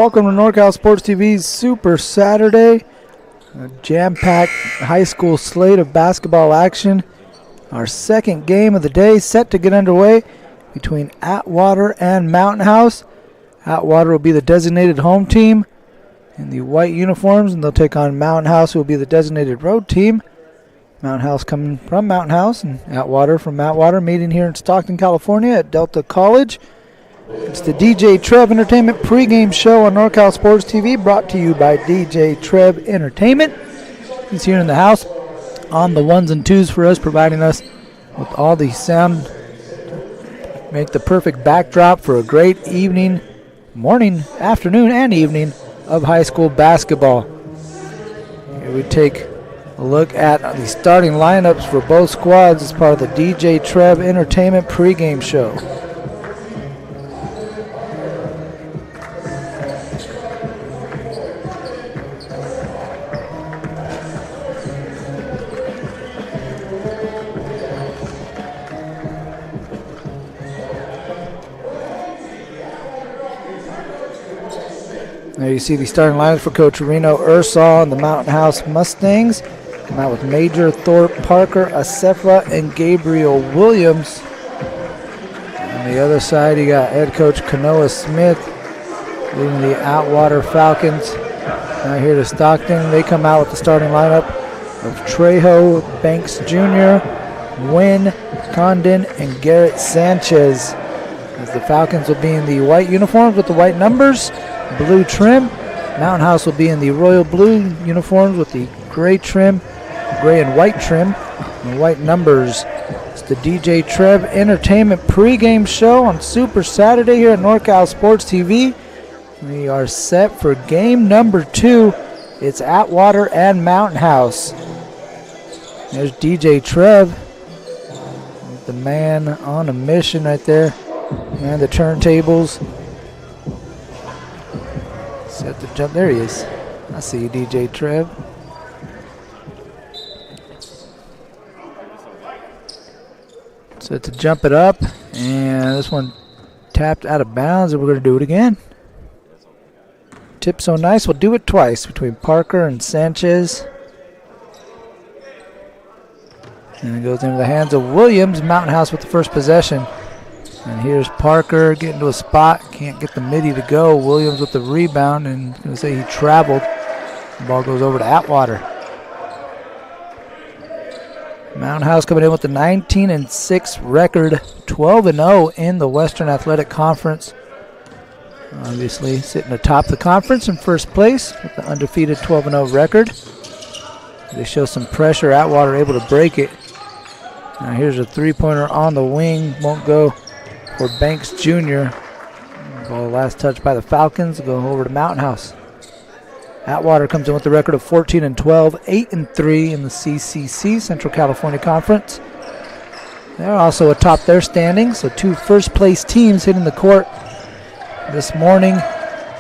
Welcome to NorCal Sports TV's Super Saturday. A jam-packed high school slate of basketball action. Our second game of the day set to get underway between Atwater and Mountain House. Atwater will be the designated home team in the white uniforms, and they'll take on Mountain House, who will be the designated road team. Mountain House coming from Mountain House and Atwater from Atwater, meeting here in Stockton, California at Delta College. It's the DJ Trev Entertainment pregame show on NorCal Sports TV, brought to you by DJ Trev Entertainment. He's here in the house on the ones and twos for us, providing us with all the sound to make the perfect backdrop for a great evening, morning, afternoon, and evening of high school basketball. Here we take a look at the starting lineups for both squads as part of the DJ Trev Entertainment pregame show. There you see the starting lineups for Coach Reno Ursall and the Mountain House Mustangs. Come out with Major, Thorpe, Parker, Asefa, and Gabriel Williams. On the other side, you got head coach Kanoa Smith leading the Atwater Falcons. Now here to Stockton, they come out with the starting lineup of Trejo, Banks Jr., Wynn, Condon, and Garrett Sanchez. As the Falcons will be in the white uniforms with the white numbers, blue trim. Mountain House will be in the royal blue uniforms with the gray trim, gray and white trim, and white numbers. It's the DJ Trev Entertainment pregame show on Super Saturday here at NorCal Sports TV. We are set for game number 2. It's Atwater and Mountain House. There's DJ Trev, the man on a mission right there, and the turntables. Set to jump. There he is. I see you, DJ Trev. Set to jump it up, and this one tapped out of bounds, and we're going to do it again. Tip so nice, we'll do it twice between Parker and Sanchez. And it goes into the hands of Williams. Mountain House with the first possession. And here's Parker getting to a spot. Can't get the midi to go. Williams with the rebound, and going to say he traveled. The ball goes over to Atwater. Mountain House coming in with the 19-6 record, 12-0 in the Western Athletic Conference. Obviously sitting atop the conference in first place with the undefeated 12-0 record. They show some pressure. Atwater able to break it. Now here's a three-pointer on the wing. Won't go for Banks Jr. Ball last touched by the Falcons. Go over to Mountain House. Atwater comes in with the record of 14-12, 8-3 in the CCC, Central California Conference. They're also atop their standings, so 2 first-place teams hitting the court this morning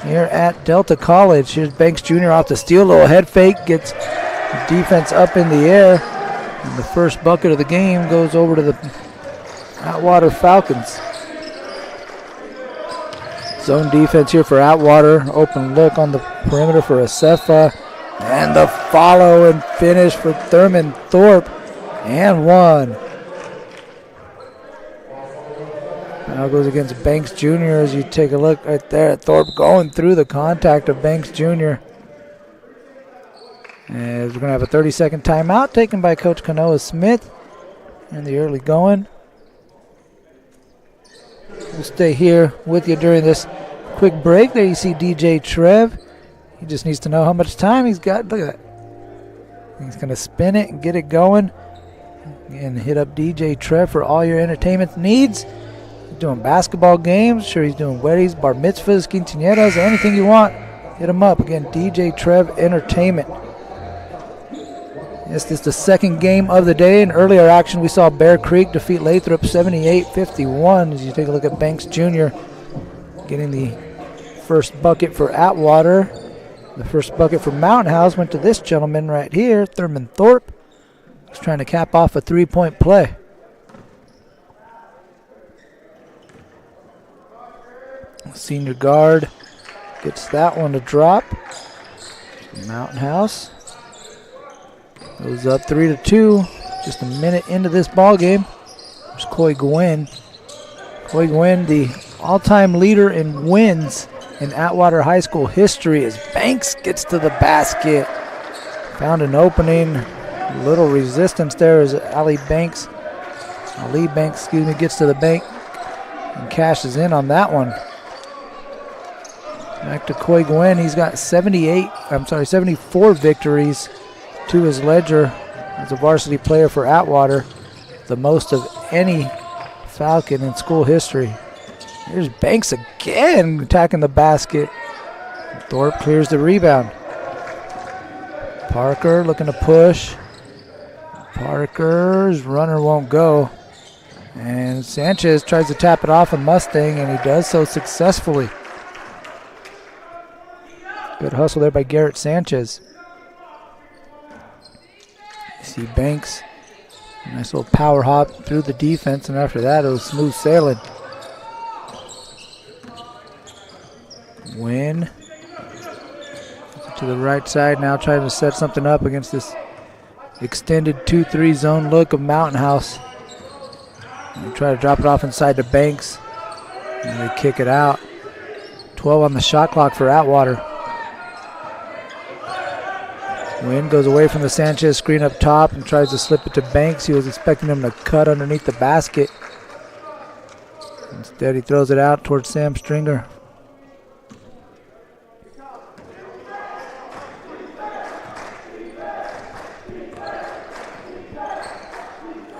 here at Delta College. Here's Banks Jr. off the steal, little head fake, gets the defense up in the air, and the first bucket of the game goes over to the Atwater Falcons. Zone defense here for Atwater. Open look on the perimeter for Asefa. And the follow and finish for Thurman Thorpe. And one. Now goes against Banks Jr. as you take a look right there at Thorpe going through the contact of Banks Jr. As we're going to have a 30-second timeout taken by Coach Kanoa Smith in the early going. We'll stay here with you during this quick break. There you see DJ Trev. He just needs to know how much time he's got. Look at that. He's going to spin it and get it going. And hit up DJ Trev for all your entertainment needs. He's doing basketball games. Sure, he's doing weddings, bar mitzvahs, quinceañeras, anything you want. Hit him up. Again, DJ Trev Entertainment. This is the second game of the day. In earlier action, we saw Bear Creek defeat Lathrop 78-51. As you take a look at Banks Jr. getting the first bucket for Atwater. The first bucket for Mountain House went to this gentleman right here, Thurman Thorpe. He's trying to cap off a three-point play. Senior guard gets that one to drop. Mountain House goes up 3-2. Just a minute into this ball game. There's Coy Gwynn. Coy Gwynn, the all-time leader in wins in Atwater High School history, as Banks gets to the basket. Found an opening. Little resistance there as Ali Banks, gets to the bank and cashes in on that one. Back to Coy Gwynn. He's got 74 victories to his ledger as a varsity player for Atwater, the most of any Falcon in school history. Here's Banks again attacking the basket. Thorpe clears the rebound. Parker looking to push. Parker's runner won't go. And Sanchez tries to tap it off of Mustang, and he does so successfully. Good hustle there by Garrett Sanchez. You see Banks, nice little power hop through the defense, and after that it was smooth sailing. Win to the right side now, trying to set something up against this extended 2-3 zone look of Mountain House. They try to drop it off inside to Banks, and they kick it out. 12 on the shot clock for Atwater. Wynn goes away from the Sanchez screen up top and tries to slip it to Banks. He was expecting him to cut underneath the basket. Instead, he throws it out towards Sam Stringer.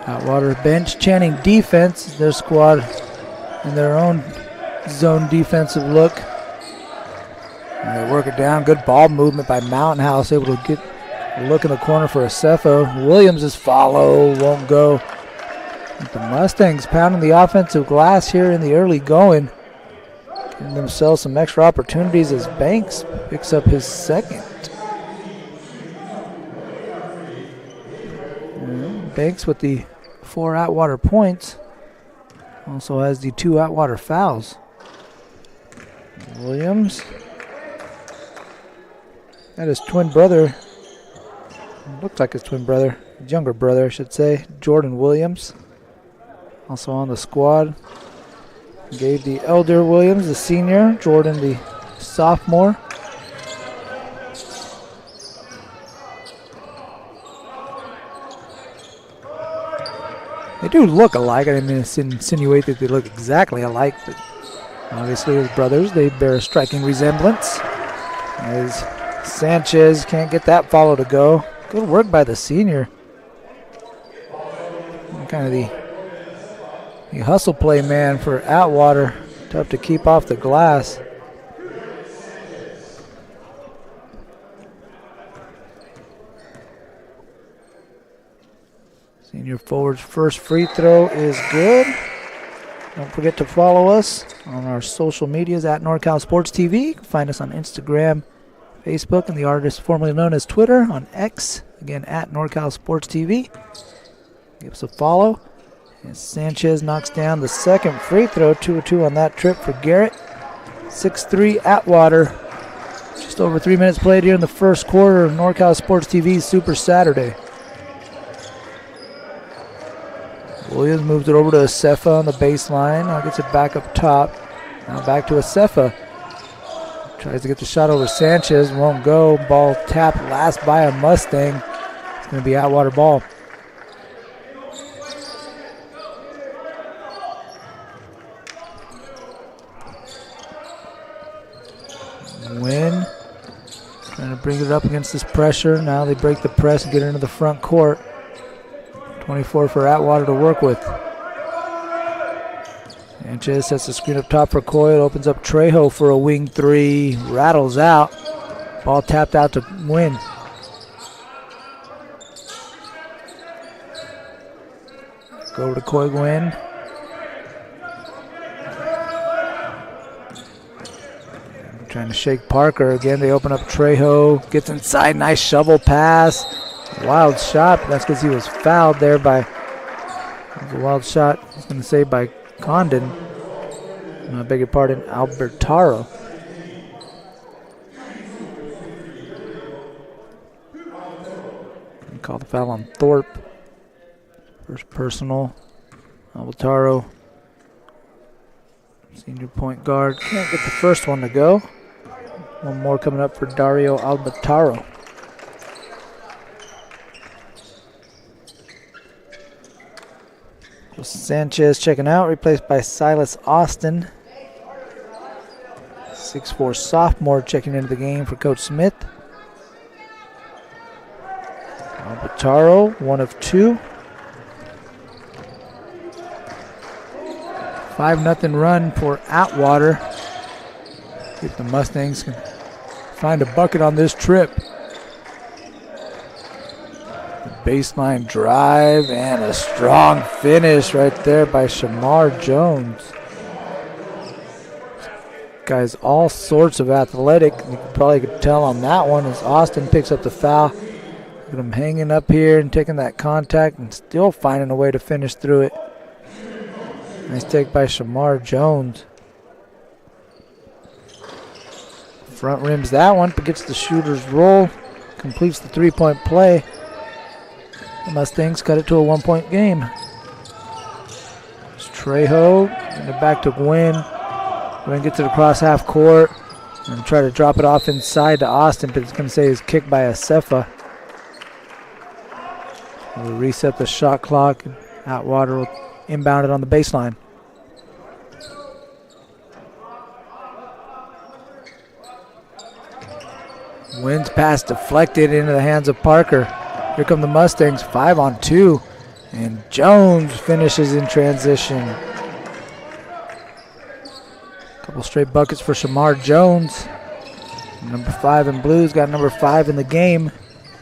Atwater bench chanting defense. Their squad in their own zone defensive look. And they work it down. Good ball movement by Mountain House. Able to get a look in the corner for Acefo. Williams' follow won't go. The Mustangs pounding the offensive glass here in the early going. Giving themselves some extra opportunities as Banks picks up his second. Banks with the 4 Atwater points. Also has the 2 Atwater fouls. Williams. That is twin brother. Looks like his twin brother. His younger brother, I should say. Jordan Williams. Also on the squad. Gave the elder Williams, the senior. Jordan, the sophomore. They do look alike. I didn't mean to insinuate that they look exactly alike, but obviously as brothers, they bear a striking resemblance. As Sanchez can't get that follow to go. Good work by the senior. Kind of the hustle play man for Atwater. Tough to keep off the glass. Senior forward's first free throw is good. Don't forget to follow us on our social medias at NorCal Sports TV. You can find us on Instagram, Facebook, and the artist formerly known as Twitter on X. Again, at NorCal Sports TV. Give us a follow. And Sanchez knocks down the second free throw. 2-2 on that trip for Garrett. 6-3 Atwater. Just over 3 minutes played here in the first quarter of NorCal Sports TV's Super Saturday. Williams moves it over to Acefo on the baseline. Now gets it back up top. Now back to Acefo. Tries to get the shot over Sanchez. Won't go. Ball tapped last by a Mustang. It's going to be Atwater ball. Win. Trying to bring it up against this pressure. Now they break the press and get into the front court. 24 for Atwater to work with. Sanchez sets the screen up top for Coyle. Opens up Trejo for a wing three. Rattles out. Ball tapped out to Win. Go over to Coy Gwynn. Trying to shake Parker. Again, they open up Trejo. Gets inside. Nice shovel pass. Wild shot. That's because he was fouled there by a wild shot. I was going to say by Condon. I beg your pardon, Albertaro. Call the foul on Thorpe. First personal. Albataro, senior point guard. Can't get the first one to go. One more coming up for Dario Albataro. Sanchez checking out, replaced by Silas Austin. 6'4" sophomore checking into the game for Coach Smith. Albataro, 1 of 2. 5-0 run for Atwater. See if the Mustangs can find a bucket on this trip. Baseline drive and a strong finish right there by Shamar Jones. Guy's all sorts of athletic. You probably could tell on that one as Austin picks up the foul. Look at him hanging up here and taking that contact and still finding a way to finish through it. Nice take by Shamar Jones. Front rims that one, but gets the shooter's roll. Completes the 3-point play. The Mustangs cut it to a 1-point game. It's Trejo, and it back to Gwynn. Gwynn gets it across half court and try to drop it off inside to Austin, but it's going to say it's kicked by Acefa. We'll reset the shot clock, and Atwater will inbound it on the baseline. Wynn's pass deflected into the hands of Parker. Here come the Mustangs, 5-on-2, and Jones finishes in transition. Couple straight buckets for Shamar Jones. Number 5 in blues got number 5 in the game.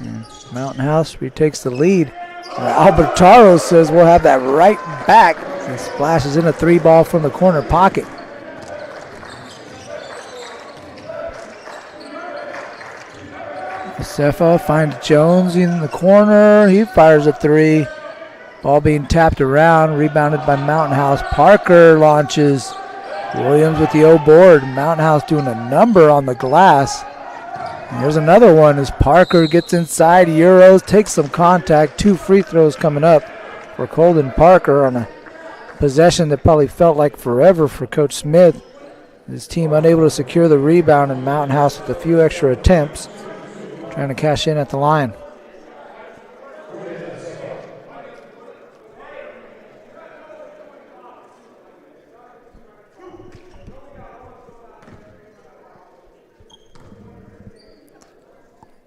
And Mountain House retakes the lead. Albertaro says we'll have that right back and splashes in a 3-ball from the corner pocket. Sefa finds Jones in the corner. He fires a 3. Ball being tapped around, rebounded by Mountain House. Parker launches. Williams with the O board. Mountain House doing a number on the glass. And here's another one as Parker gets inside, Euros, takes some contact. 2 free throws coming up for Colden Parker on a possession that probably felt like forever for Coach Smith. His team unable to secure the rebound, and Mountain House with a few extra attempts. Trying to cash in at the line.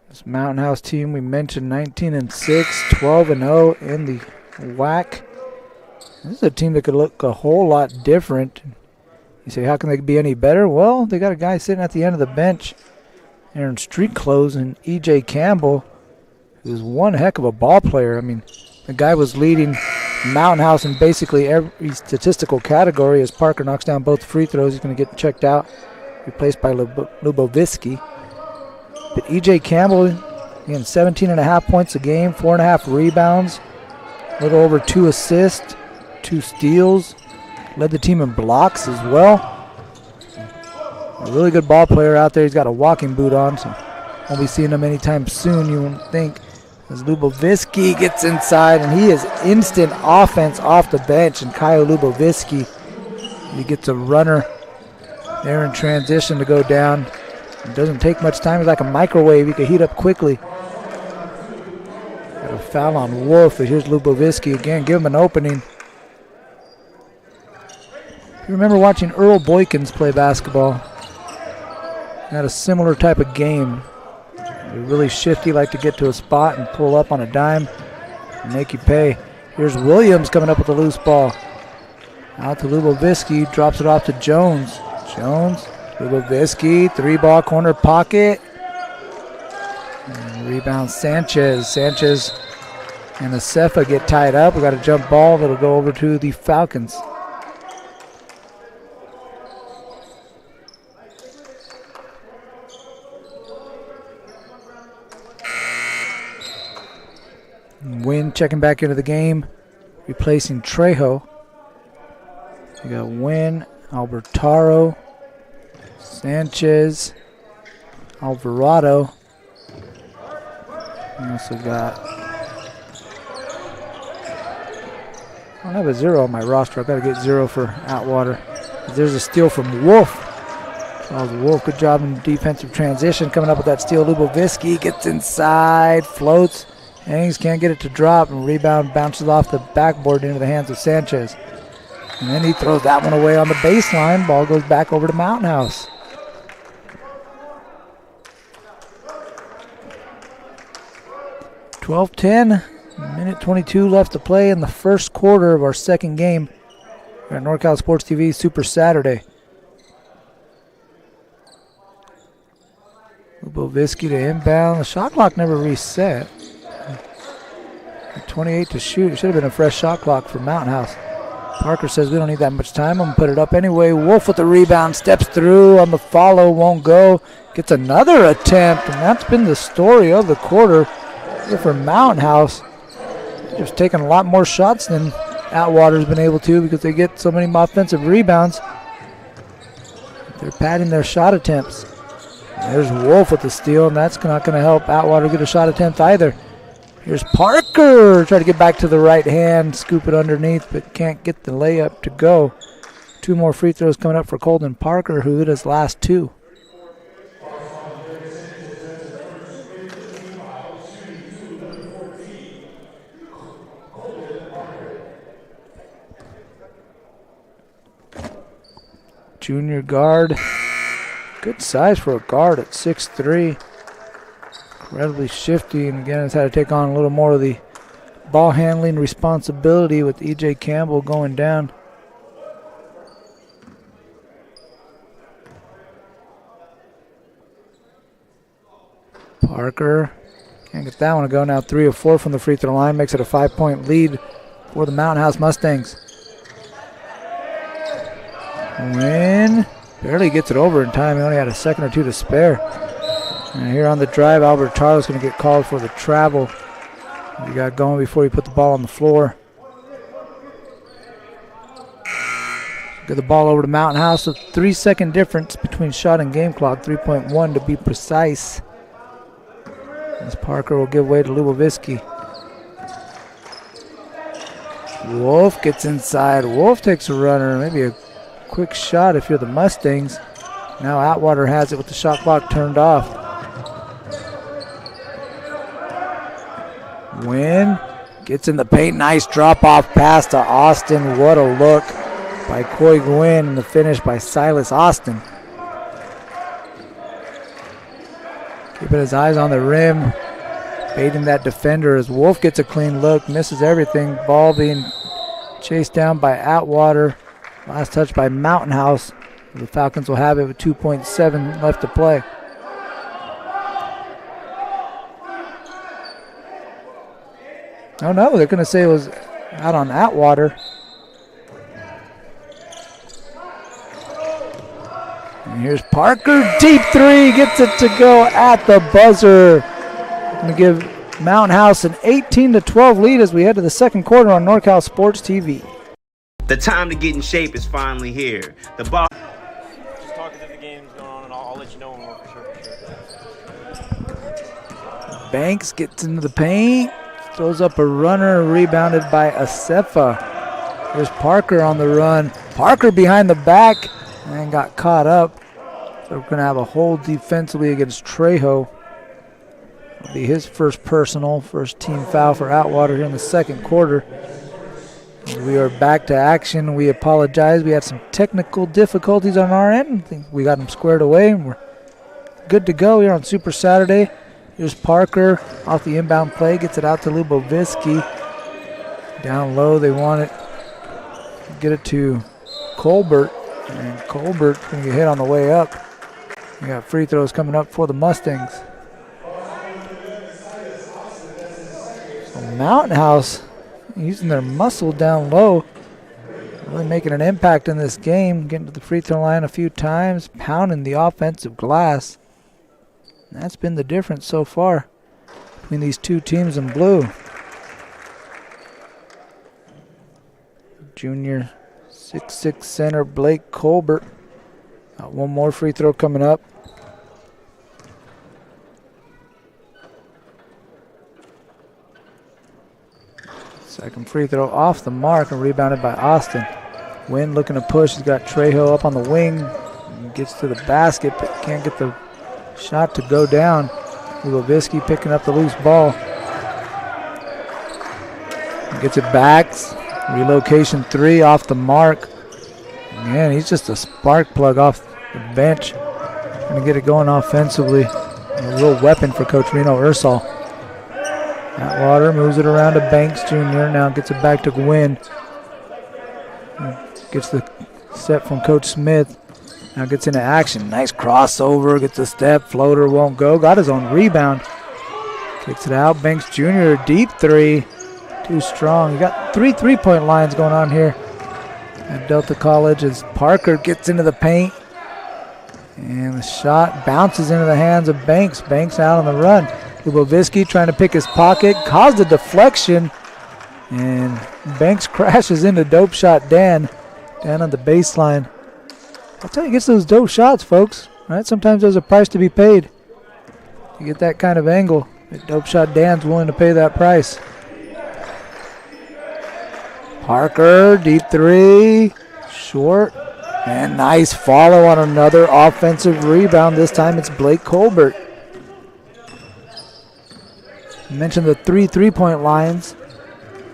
This Mountain House team we mentioned 19-6, 12-0 in the WAC. This is a team that could look a whole lot different. You say, how can they be any better? Well, they got a guy sitting at the end of the bench in street clothes, and E.J. Campbell, who's one heck of a ball player. I mean, the guy was leading Mountain House in basically every statistical category. As Parker knocks down both free throws, he's going to get checked out, replaced by Luboviski. But E.J. Campbell, again, 17.5 points a game, 4.5 rebounds, a little over 2 assists, 2 steals, led the team in blocks as well. A really good ball player out there. He's got a walking boot on, so won't be seeing him anytime soon, you wouldn't think. As Luboviski gets inside, and he is instant offense off the bench. And Kyle Luboviski, he gets a runner there in transition to go down. It doesn't take much time. He's like a microwave. He can heat up quickly. Got a foul on Wolf, and here's Luboviski again. Give him an opening. You remember watching Earl Boykins play basketball? Had a similar type of game. They're really shifty, like to get to a spot and pull up on a dime and make you pay. Here's Williams coming up with a loose ball. Out to Luboviski, drops it off to Jones. Jones, Luboviski, 3-ball corner pocket. And rebound Sanchez. Sanchez and Acefa get tied up. We got a jump ball that'll go over to the Falcons. Wynn checking back into the game, replacing Trejo. We got Wynn, Albertaro, Sanchez, Alvarado. We also got don't have a 0 on my roster. I've got to get 0 for Atwater. There's a steal from Wolf. Charles Wolf, good job in defensive transition. Coming up with that steal. Luboviski gets inside, floats. Hangs, can't get it to drop, and rebound bounces off the backboard into the hands of Sanchez. And then he throws that one away on the baseline. Ball goes back over to Mountain House. (12:10). Minute 22 left to play in the first quarter of our second game here at NorCal Sports TV Super Saturday. Luboviski to inbound. The shot clock never reset. 28 to shoot. It should have been a fresh shot clock for Mountain House. Parker says we don't need that much time. I'm going to put it up anyway. Wolf with the rebound. Steps through on the follow. Won't go. Gets another attempt. And that's been the story of the quarter here for Mountain House. Just taking a lot more shots than Atwater's been able to because they get so many offensive rebounds. They're padding their shot attempts. There's Wolf with the steal, and that's not going to help Atwater get a shot attempt either. Here's Parker. Try to get back to the right hand, scoop it underneath, but can't get the layup to go. 2 more free throws coming up for Colton Parker, who hit his last 2. Junior guard. Good size for a guard at 6'3". Incredibly shifty, and again has had to take on a little more of the ball handling responsibility with E.J. Campbell going down. Parker can't get that one to go. Now 3 of 4 from the free throw line, makes it a 5-point lead for the Mountain House Mustangs. Win barely gets it over in time. He only had a second or 2 to spare. And here on the drive, Albert Charles going to get called for the travel. He got going before he put the ball on the floor. Get the ball over to Mountain House. A 3-second difference between shot and game clock, 3.1 to be precise. As Parker will give way to Luboviski. Wolf gets inside. Wolf takes a runner, maybe a quick shot if you're the Mustangs. Now Atwater has it with the shot clock turned off. Wynn gets in the paint. Nice drop-off pass to Austin. What a look by Coy Gwynn, and the finish by Silas Austin. Keeping his eyes on the rim, baiting that defender as Wolf gets a clean look, misses everything. Ball being chased down by Atwater. Last touch by Mountain House. The Falcons will have it with 2.7 left to play. Oh no, they're going to say it was out on Atwater. And here's Parker, deep 3, gets it to go at the buzzer. Going to give Mountain House an 18-12 lead as we head to the second quarter on NorCal Sports TV. The time to get in shape is finally here. The ball. Just talking to the game's going on, and I'll let you know when we're for sure. Banks gets into the paint, throws up a runner, rebounded by Acefa. There's Parker on the run. Parker behind the back and got caught up. So we're going to have a hold defensively against Trejo. It'll be his first personal, first team foul for Atwater here in the second quarter. We are back to action. We apologize. We had some technical difficulties on our end. I think we got them squared away, and we're good to go here on Super Saturday. Here's Parker off the inbound play. Gets it out to Luboviski. Down low, they want it. Get it to Colbert. And Colbert's going to get hit on the way up. We got free throws coming up for the Mustangs. So Mountain House using their muscle down low, really making an impact in this game, getting to the free throw line a few times, pounding the offensive glass. And that's been the difference so far between these two teams in blue. Junior 6'6" center Blake Colbert. Got one more free throw coming up. Second free throw off the mark and rebounded by Austin. Wynn looking to push. He's got Trejo up on the wing. Gets to the basket, but can't get the shot to go down. Ulovisky picking up the loose ball. Gets it back. Relocation 3 off the mark. Man, he's just a spark plug off the bench. Going to get it going offensively. A real weapon for Coach Reno Ursall. Atwater moves it around to Banks Jr. Now gets it back to Gwynn. Gets the set from Coach Smith. Now gets into action. Nice crossover. Gets a step. Floater won't go. Got his own rebound. Kicks it out. Banks Jr. Deep 3. Too strong. You got 3 3-point lines going on here at Delta College as Parker gets into the paint. And the shot bounces into the hands of Banks. Banks out on the run. Ulovisky trying to pick his pocket. Caused a deflection. And Banks crashes into Dope Shot Dan down on the baseline. I'll tell you, he gets those dope shots, folks. Right? Sometimes there's a price to be paid. You get that kind of angle. Dope Shot Dan's willing to pay that price. Parker, deep 3, short, and nice follow on another offensive rebound. This time it's Blake Colbert. I mentioned the 3 3-point lines.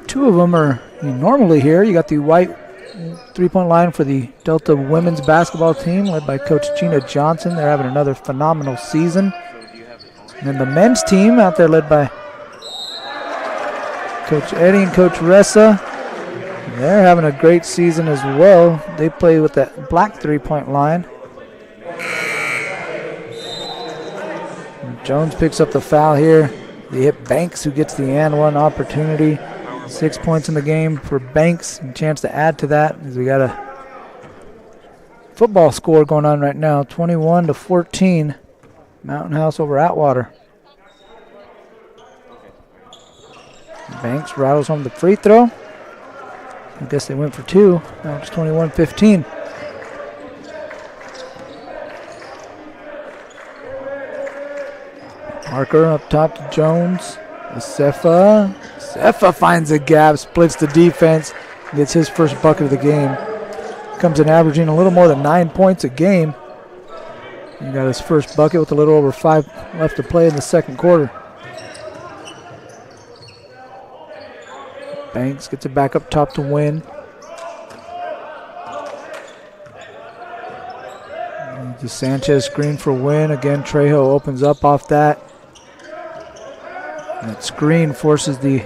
2 of them are normally here. You got the white 3-point line for the Delta women's basketball team led by Coach Gina Johnson. They're having another phenomenal season. And then the men's team out there led by Coach Eddie and Coach Ressa. They're having a great season as well. They play with that black 3-point line. And Jones picks up the foul here. They hit Banks, who gets the and one opportunity. 6 points in the game for Banks. A chance to add to that as we got a football score going on right now. 21-14. Mountain House over Atwater. Banks rattles home the free throw. I guess they went for 2. Now it's 21-15. Parker up top to Jones. Sefa. Sefa finds a gap, splits the defense, gets his first bucket of the game. Comes in averaging a little more than 9 points a game. He got his first bucket with a little over 5 left to play in the second quarter. Banks gets it back up top to Wynn. The Sanchez screen for Wynn. Again, Trejo opens up off that. That screen forces the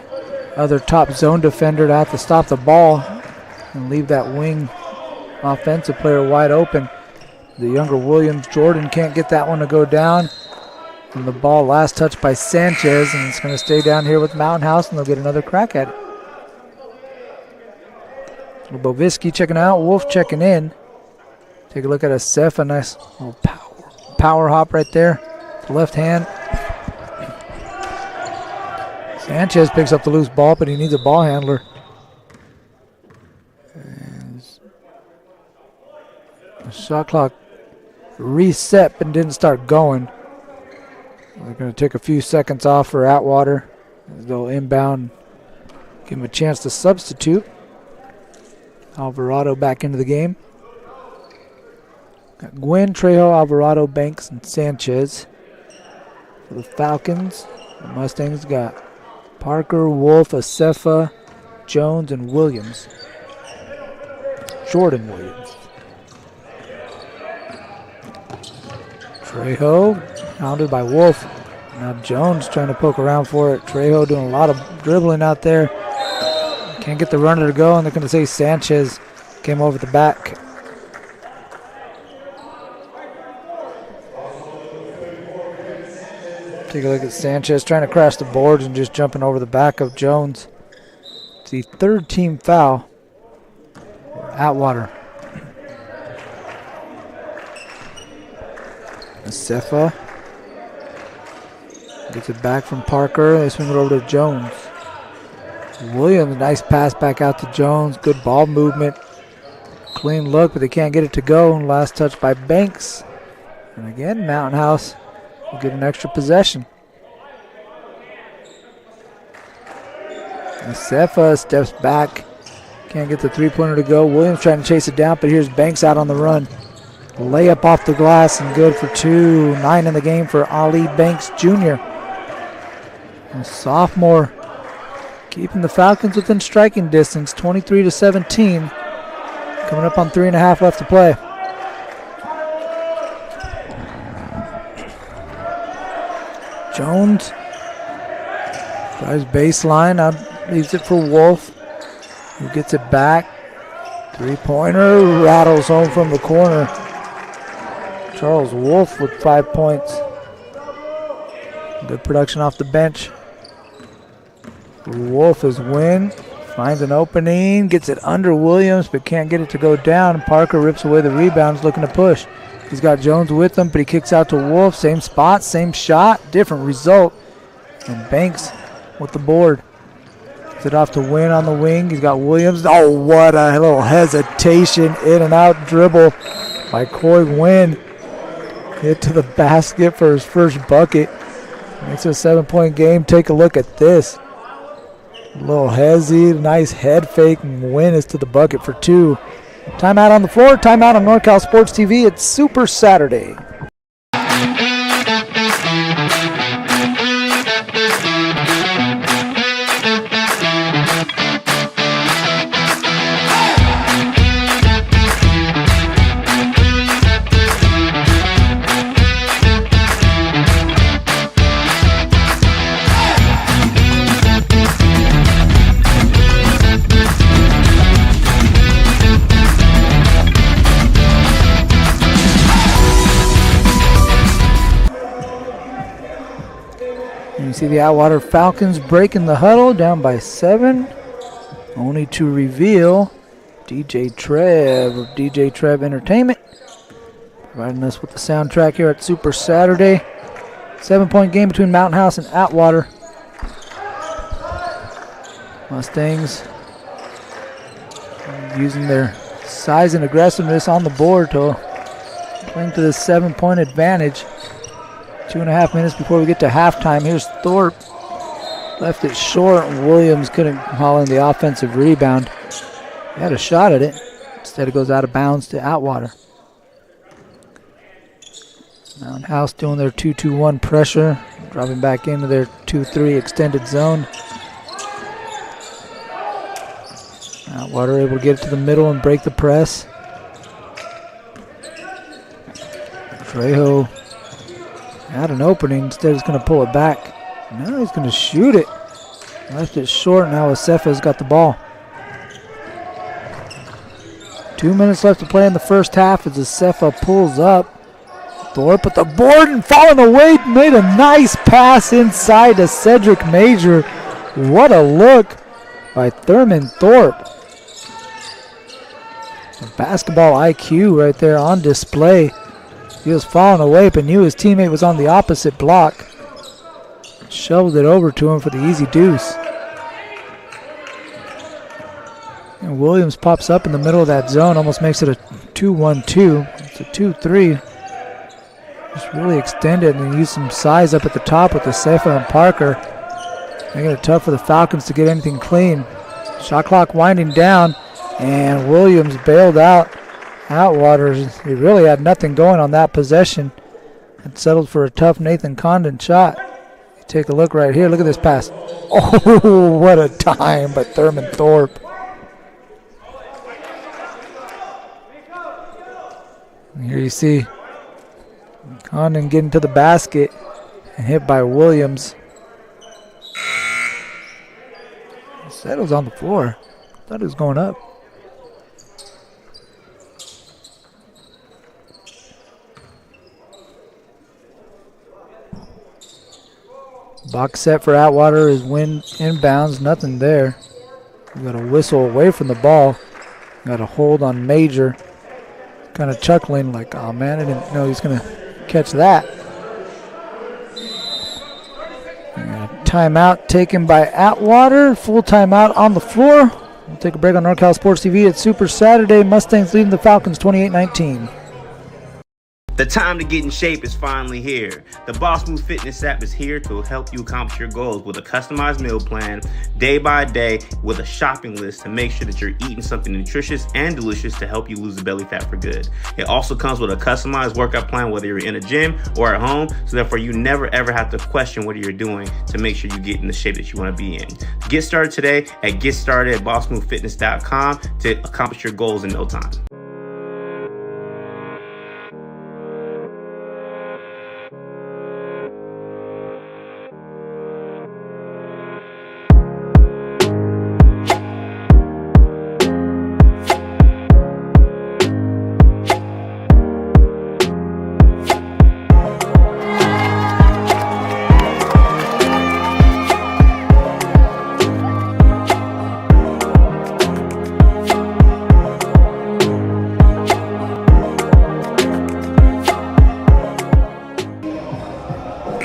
other top zone defender to have to stop the ball and leave that wing offensive player wide open. The younger Williams, Jordan, can't get that one to go down. And the ball last touched by Sanchez, and it's going to stay down here with Mountain House, and they'll get another crack at it. Bovisky checking out, Wolf checking in. Take a look at a Seth, a nice little power hop right there. The left hand. Sanchez picks up the loose ball, but he needs a ball handler. And the shot clock reset but didn't start going. They're going to take a few seconds off for Atwater. They'll inbound, give him a chance to substitute. Alvarado back into the game. Got Gwynn, Trejo, Alvarado, Banks, and Sanchez. For the Falcons, the Mustangs got Parker, Wolf, Asefa, Jones, and Williams. Jordan Williams. Trejo, hounded by Wolf. Now Jones trying to poke around for it. Trejo doing a lot of dribbling out there. Can't get the runner to go, and they're going to say Sanchez came over the back. Take a look at Sanchez trying to crash the boards and just jumping over the back of Jones. It's the third team foul for Atwater. Asefa gets it back from Parker. They swing it over to Jones. Williams, nice pass back out to Jones. Good ball movement. Clean look, but they can't get it to go. Last touch by Banks. And again, Mountain House will get an extra possession. Sefa steps back. Can't get the three-pointer to go. Williams trying to chase it down, but here's Banks out on the run. Layup off the glass and good for 2. 9 in the game for Ali Banks Jr. A sophomore keeping the Falcons within striking distance, 23-17. Coming up on 3.5 left to play. Jones tries baseline, leaves it for Wolf, who gets it back. Three-pointer rattles home from the corner. Charles Wolf with 5 points. Good production off the bench. Wolf is win. Finds an opening, gets it under Williams, but can't get it to go down. Parker rips away the rebounds, looking to push. He's got Jones with him, but he kicks out to Wolf. Same spot, same shot, different result. And Banks with the board. Gets it off to Win on the wing. He's got Williams. Oh, what a little hesitation. In and out dribble by Coy Wynn. Hit to the basket for his first bucket. Makes it a 7-point game. Take a look at this. A little hezzy, nice head fake, and Wynn is to the bucket for 2. Timeout on the floor, timeout on NorCal Sports TV. It's Super Saturday. You see the Atwater Falcons breaking the huddle, down by 7. Only to reveal DJ Trev of DJ Trev Entertainment, providing us with the soundtrack here at Super Saturday. 7-point game between Mountain House and Atwater. Mustangs using their size and aggressiveness on the board to cling to this 7-point advantage. 2.5 minutes before we get to halftime. Here's Thorpe. Left it short, and Williams couldn't haul in the offensive rebound. He had a shot at it. Instead, it goes out of bounds to Atwater. Mountain House doing their 2-2-1 pressure, dropping back into their 2-3 extended zone. Atwater able to get it to the middle and break the press. Trejo had an opening, instead he's going to pull it back. Now he's going to shoot it. Left it short, now Asefa's got the ball. 2 minutes left to play in the first half as Asefa pulls up. Thorpe at the board and falling away, made a nice pass inside to Cedric Major. What a look by Thurman Thorpe. A basketball IQ right there on display. He was falling away, but knew his teammate was on the opposite block. Shoveled it over to him for the easy deuce. And Williams pops up in the middle of that zone, almost makes it a 2-1-2. It's a 2-3. Just really extended and used some size up at the top with the Sefa and Parker. Making it tough for the Falcons to get anything clean. Shot clock winding down, and Williams bailed out. Atwater, he really had nothing going on that possession. And settled for a tough Nathan Condon shot. Take a look right here. Look at this pass. Oh, what a time by Thurman Thorpe. And here you see Condon getting to the basket and hit by Williams. Settles on the floor. Thought it was going up. Box set for Atwater is Win inbounds, nothing there. We got a whistle away from the ball. Got a hold on Major. Kind of chuckling like, oh man, I didn't know he was going to catch that. And a timeout taken by Atwater. Full timeout on the floor. We'll take a break on NorCal Sports TV. It's Super Saturday. Mustangs leading the Falcons 28-19. The time to get in shape is finally here. The Boss Move Fitness app is here to help you accomplish your goals with a customized meal plan, day by day, with a shopping list to make sure that you're eating something nutritious and delicious to help you lose the belly fat for good. It also comes with a customized workout plan, whether you're in a gym or at home, so therefore you never ever have to question what you're doing to make sure you get in the shape that you want to be in. Get started today at GetStartedAtBossMoveFitness.com to accomplish your goals in no time.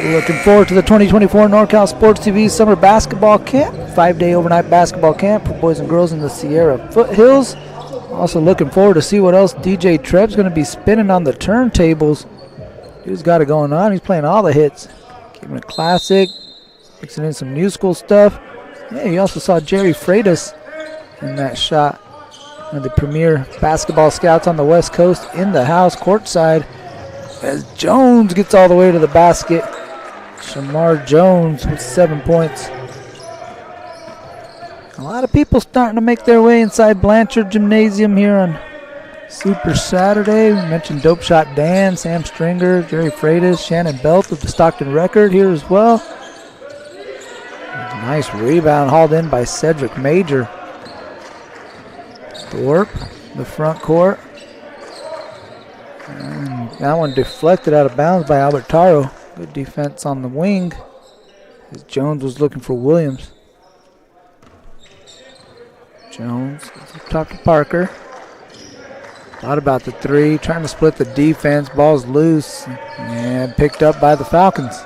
Looking forward to the 2024 NorCal Sports TV Summer Basketball Camp, 5-day overnight basketball camp for boys and girls in the Sierra Foothills. Also looking forward to see what else DJ Treb's going to be spinning on the turntables. Dude's got it going on. He's playing all the hits. Keeping it classic, mixing in some new school stuff. Yeah, you also saw Jerry Freitas in that shot. One of the premier basketball scouts on the West Coast in the house courtside as Jones gets all the way to the basket. Shamar Jones with 7 points. A lot of people starting to make their way inside Blanchard Gymnasium here on Super Saturday. We mentioned Dope Shot Dan, Sam Stringer, Jerry Freitas, Shannon Belt with the Stockton record here as well. Nice rebound hauled in by Cedric Major. Thorpe, the front court. And that one deflected out of bounds by Albert Taro. Good defense on the wing as Jones was looking for Williams. Jones gets up top to Parker. Thought about the three, trying to split the defense. Ball's loose and picked up by the Falcons.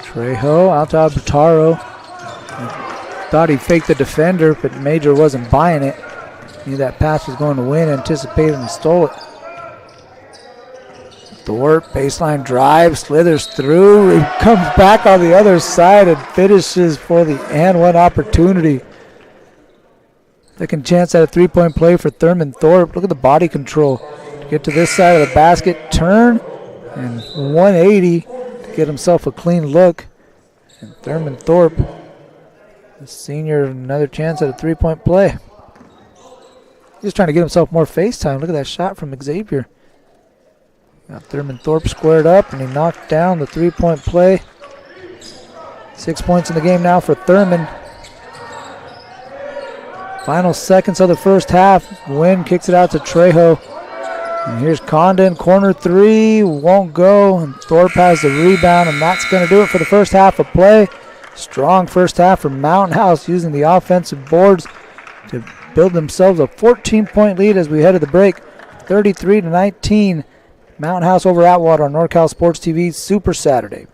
Trejo out to Albert Taro. Thought he faked the defender, but Major wasn't buying it. Knew that pass was going to win, anticipated and stole it. Thorpe, baseline drive, slithers through, he comes back on the other side and finishes for the and one opportunity. Second chance at a three-point play for Thurman Thorpe. Look at the body control. To get to this side of the basket, turn, and 180 to get himself a clean look. And Thurman Thorpe, the senior, another chance at a three-point play. He's trying to get himself more face time. Look at that shot from Xavier. Got Thurman Thorpe squared up, and he knocked down the three-point play. 6 points in the game now for Thurman. Final seconds of the first half. Wynn kicks it out to Trejo. And here's Condon, corner three, won't go. And Thorpe has the rebound, and that's going to do it for the first half of play. Strong first half for Mountain House, using the offensive boards to build themselves a 14-point lead as we head to the break. 33-19. Mountain House over Atwater on NorCal Sports TV Super Saturday.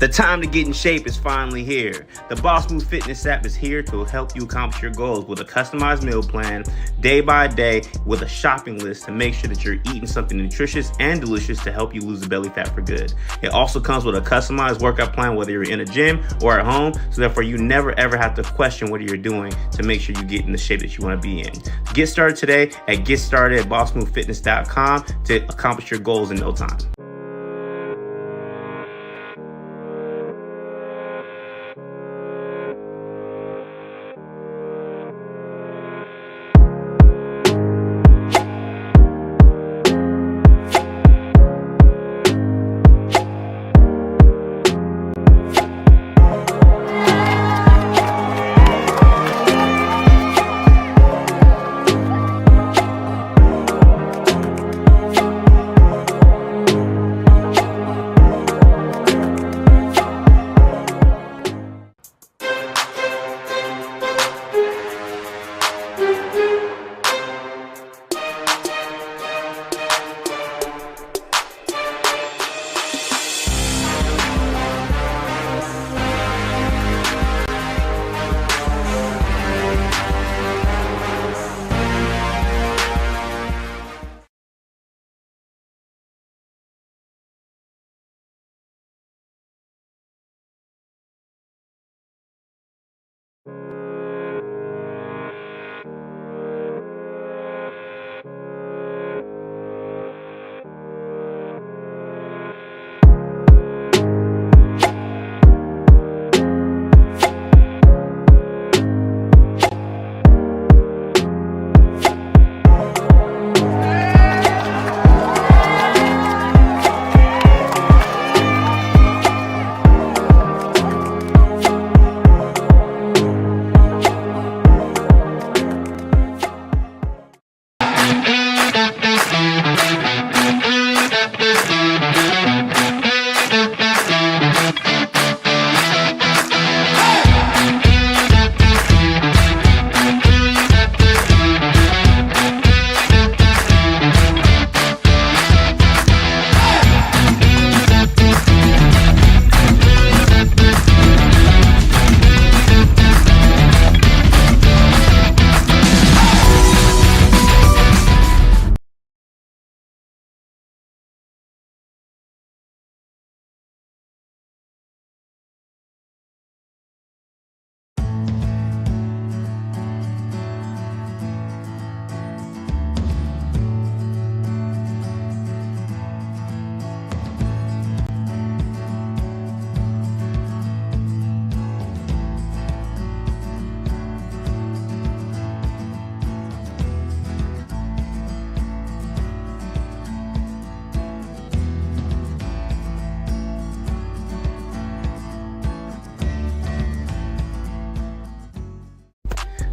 The time to get in shape is finally here. The Boss Move Fitness app is here to help you accomplish your goals with a customized meal plan, day by day, with a shopping list to make sure that you're eating something nutritious and delicious to help you lose the belly fat for good. It also comes with a customized workout plan, whether you're in a gym or at home, so therefore you never ever have to question what you're doing to make sure you get in the shape that you want to be in. Get started today at GetStartedAtBossMoveFitness.com to accomplish your goals in no time.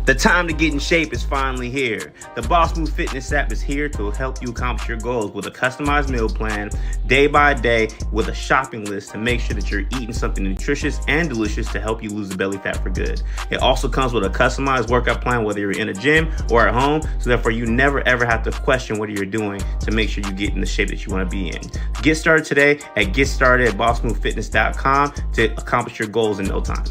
The time to get in shape is finally here. The Boss Move Fitness app is here to help you accomplish your goals with a customized meal plan, day by day, with a shopping list to make sure that you're eating something nutritious and delicious to help you lose the belly fat for good. It also comes with a customized workout plan, whether you're in a gym or at home, so therefore you never ever have to question what you're doing to make sure you get in the shape that you want to be in. Get started today at GetStartedAtBossMoveFitness.com to accomplish your goals in no time.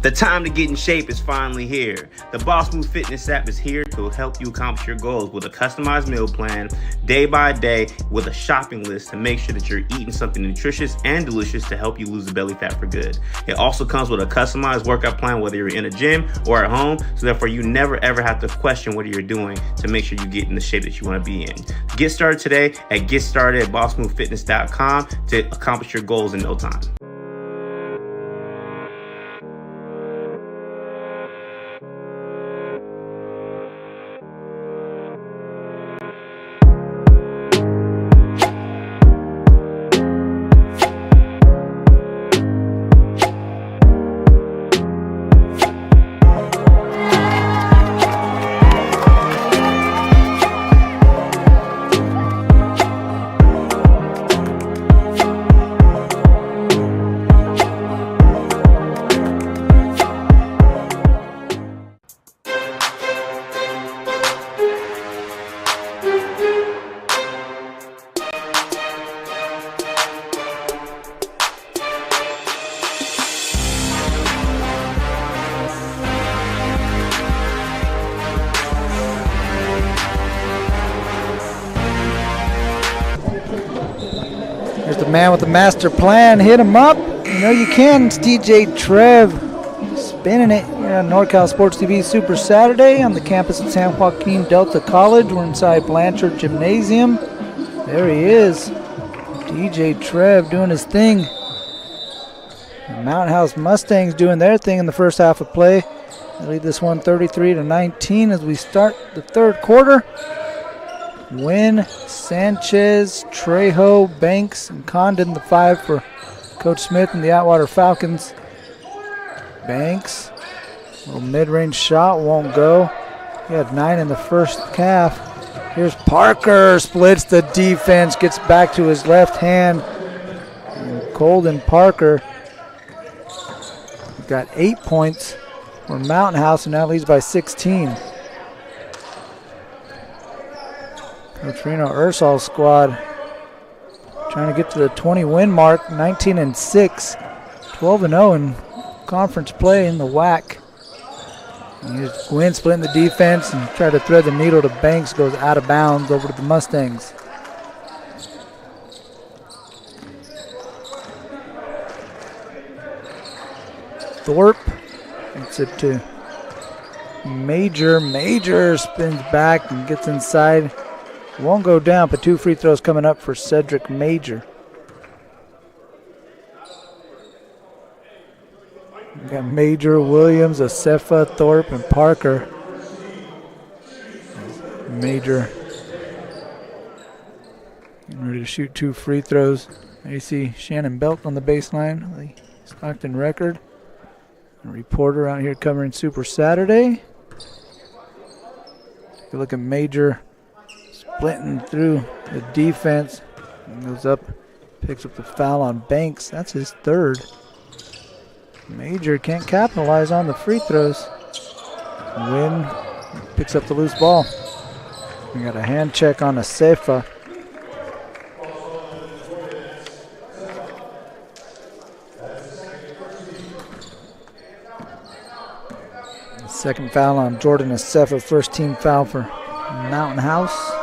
The time to get in shape is finally here. The Boss Move Fitness app is here to help you accomplish your goals with a customized meal plan, day by day, with a shopping list to make sure that you're eating something nutritious and delicious to help you lose the belly fat for good. It also comes with a customized workout plan, whether you're in a gym or at home, so therefore you never ever have to question what you're doing to make sure you get in the shape that you want to be in. Get started today at GetStartedAtBossMoveFitness.com to accomplish your goals in no time. There's the man with the master plan. Hit him up. You know you can. It's DJ Trev spinning it here on NorCal Sports TV Super Saturday on the campus of San Joaquin Delta College. We're inside Blanchard Gymnasium. There he is. DJ Trev doing his thing. The Mountain House Mustangs doing their thing in the first half of play. They lead this one 33-19 as we start the third quarter. Wynn, Sanchez, Trejo, Banks, and Condon, the five for Coach Smith and the Atwater Falcons. Banks, a little mid-range shot, won't go. He had 9 in the first half. Here's Parker, splits the defense, gets back to his left hand. And Colden Parker got 8 points for Mountain House and now leads by 16. Coach Reno Ursol's squad trying to get to the 20-win mark, 19-6, 12-0 in conference play in the WAC. And here's Gwynn splitting the defense and try to thread the needle to Banks, goes out of bounds over to the Mustangs. Thorpe gets it to Major. Major spins back and gets inside. Won't go down, but 2 free throws coming up for Cedric Major. We got Major, Williams, Asefa, Thorpe, and Parker. Major getting ready to shoot 2 free throws. There you see Shannon Belt on the baseline, the Stockton record. A reporter out here covering Super Saturday. Take a look at Major splitting through the defense. Goes up, picks up the foul on Banks. That's his 3rd. Major can't capitalize on the free throws. Wynn picks up the loose ball. We got a hand check on Asefa. Second foul on Jordan Asefa, first team foul for Mountain House.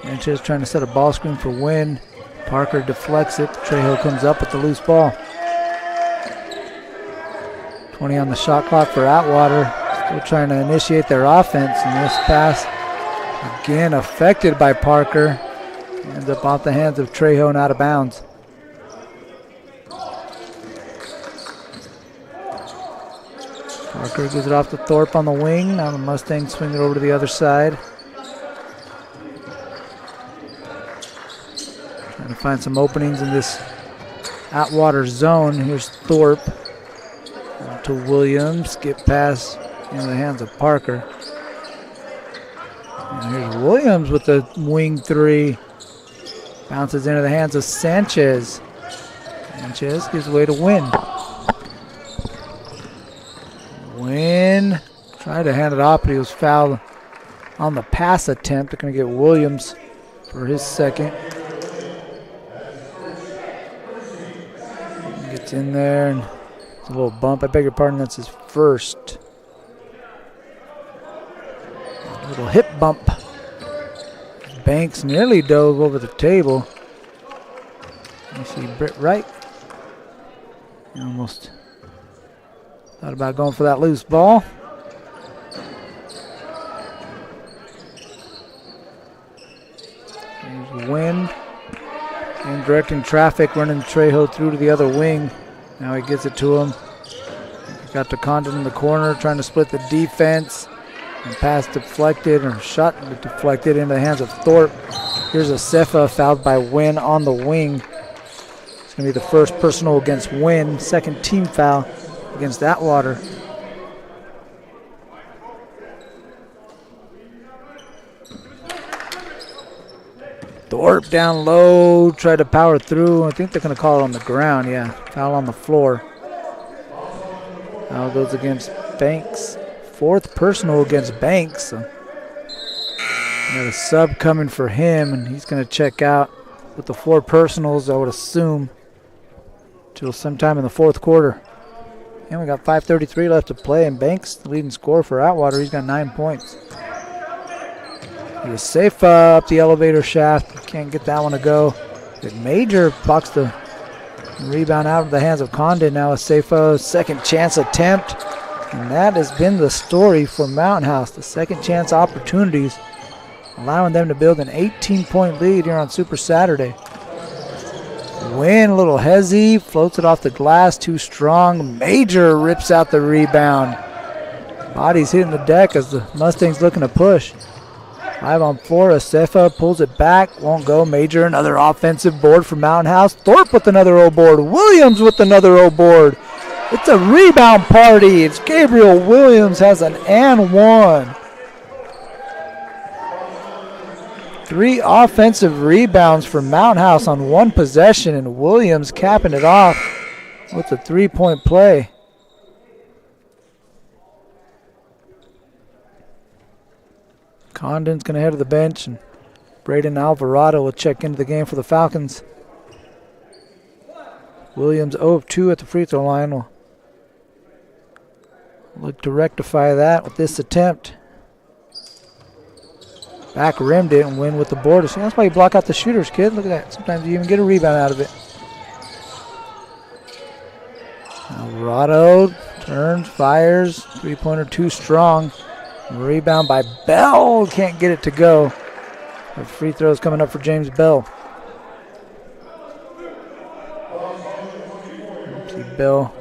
Sanchez trying to set a ball screen for Wynn. Parker deflects it. Trejo comes up with the loose ball. 20 on the shot clock for Atwater. Still trying to initiate their offense. And this pass, again, affected by Parker. Ends up off the hands of Trejo and out of bounds. Parker gives it off to Thorpe on the wing. Now the Mustangs swing it over to the other side. Trying to find some openings in this Atwater zone. Here's Thorpe to Williams. Get pass into the hands of Parker. And here's Williams with the wing 3. Bounces into the hands of Sanchez. Sanchez gives way to Wynn. Wynn tried to hand it off, but he was fouled on the pass attempt. They're going to get Williams for his 2nd. Gets in there and It's a little bump. I beg your pardon, that's his first. A little hip bump. Banks nearly dove over the table. You see Britt Wright. He almost thought about going for that loose ball. There's Wynn. And directing traffic, running Trejo through to the other wing. Now he gets it to him. Got to Condon in the corner, trying to split the defense. And pass deflected, or shot deflected into the hands of Thorpe. Here's a Sefa fouled by Wynn on the wing. It's going to be the first personal against Wynn. Second team foul against Atwater. Thorpe down low, tried to power through. I think they're going to call it on the ground. Yeah, foul on the floor. Foul goes against Banks. Fourth personal against Banks. So got a sub coming for him, and he's going to check out with the 4 personals, I would assume, till sometime in the fourth quarter. And we got 5:33 left to play, and Banks, the leading scorer for Atwater, he's got 9 points. He was safe up the elevator shaft. Can't get that one to go. But Major blocks the rebound out of the hands of Condon. Now a Safa second chance attempt. And that has been the story for Mountain House. The second chance opportunities, allowing them to build an 18-point lead here on Super Saturday. Wynn, a little hezzy, floats it off the glass, too strong. Major rips out the rebound. Body's hitting the deck as the Mustangs looking to push. 5 on 4, Asefa pulls it back, won't go. Major, another offensive board for Mountain House. Thorpe with another O board. Williams with another O board. It's a rebound party. It's Gabriel Williams has an and one. 3 offensive rebounds for Mountain House on 1 possession, and Williams capping it off with a 3-point play. Condon's going to head to the bench, and Braden Alvarado will check into the game for the Falcons. Williams 0 of 2 at the free throw line. Will look to rectify that with this attempt. Back rimmed it and Win with the board. So that's why you block out the shooters, kid. Look at that. Sometimes you even get a rebound out of it. Alvarado turns, fires. 3-pointer too strong. Rebound by Bell. Can't get it to go. The free throws coming up for James Bell. See Bell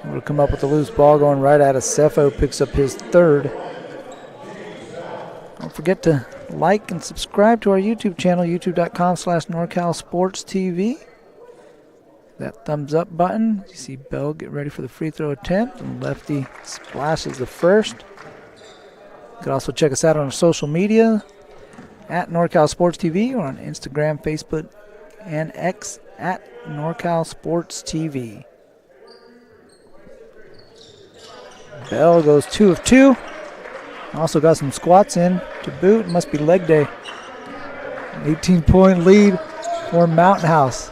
able to come up with a loose ball going right at Acefo. Picks up his 3rd. Don't forget to like and subscribe to our YouTube channel, youtube.com/NorCalSportsTV. That thumbs up button. You see Bell get ready for the free throw attempt, and Lefty splashes the first. You can also check us out on our social media at NorCal Sports TV, or on Instagram, Facebook, and X at NorCal Sports TV. Bell goes 2 of 2. Also got some squats in to boot. Must be leg day. 18-point lead for Mountain House.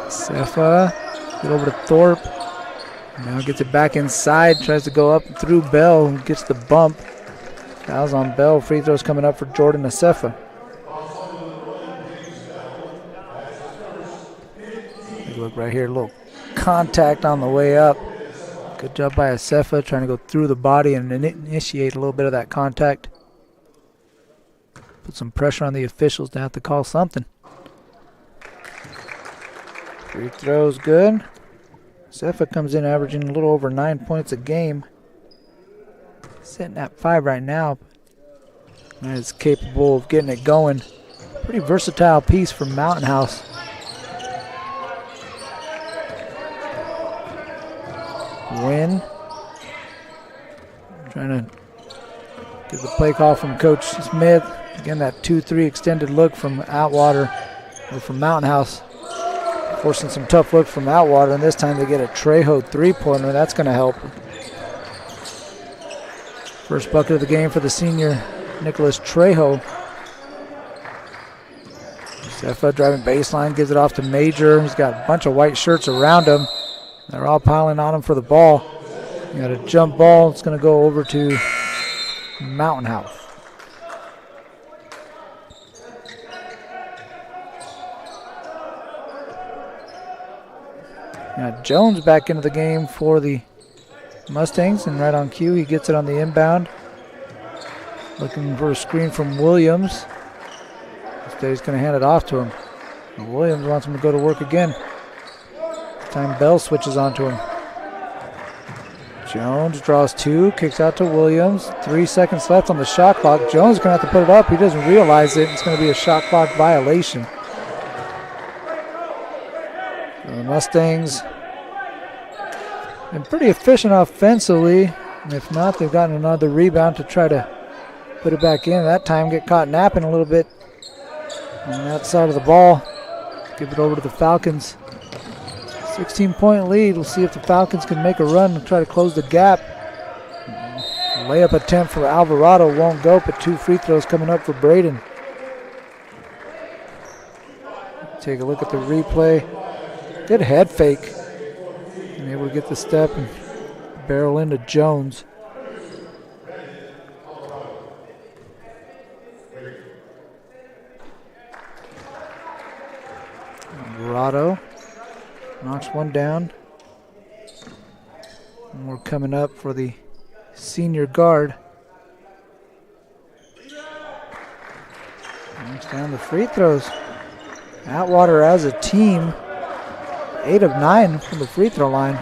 Sefa, get over to Thorpe. Now gets it back inside. Tries to go up through Bell. Gets the bump. Fouls on Bell. Free throws coming up for Jordan Asefa. Look right here. A little contact on the way up. Good job by Asefa trying to go through the body and initiate a little bit of that contact. Put some pressure on the officials to have to call something. Free throws good. Asefa comes in averaging a little over 9 points a game. Sitting at 5 right now. And is capable of getting it going. Pretty versatile piece from Mountain House. Win. Trying to get the play call from Coach Smith. Again, that 2-3 extended look from Atwater, or from Mountain House. Forcing some tough looks from Atwater, and this time they get a Trejo 3-pointer. That's going to help. First bucket of the game for the senior, Nicholas Trejo. Sefa driving baseline, gives it off to Major. He's got a bunch of white shirts around him. They're all piling on him for the ball. You got a jump ball. It's going to go over to Mountain House. Now Jones back into the game for the Mustangs, and right on cue, he gets it on the inbound. Looking for a screen from Williams. Instead, he's going to hand it off to him. And Williams wants him to go to work again. This time Bell switches on to him. Jones draws two, kicks out to Williams. 3 seconds left on the shot clock. Jones is going to have to put it up. He doesn't realize it. It's going to be a shot clock violation. So the Mustangs been pretty efficient offensively. And if not, they've gotten another rebound to try to put it back in. That time get caught napping a little bit on that side of the ball. Give it over to the Falcons. 16-point lead. We'll see if the Falcons can make a run and try to close the gap. Layup attempt for Alvarado won't go, but 2 free throws coming up for Braden. Take a look at the replay. Good head fake. And able to get the step and barrel into Jones. Alvarado knocks one down. And we're coming up for the senior guard. Knocks down the free throws. Atwater as a team, 8 of 9 from the free throw line.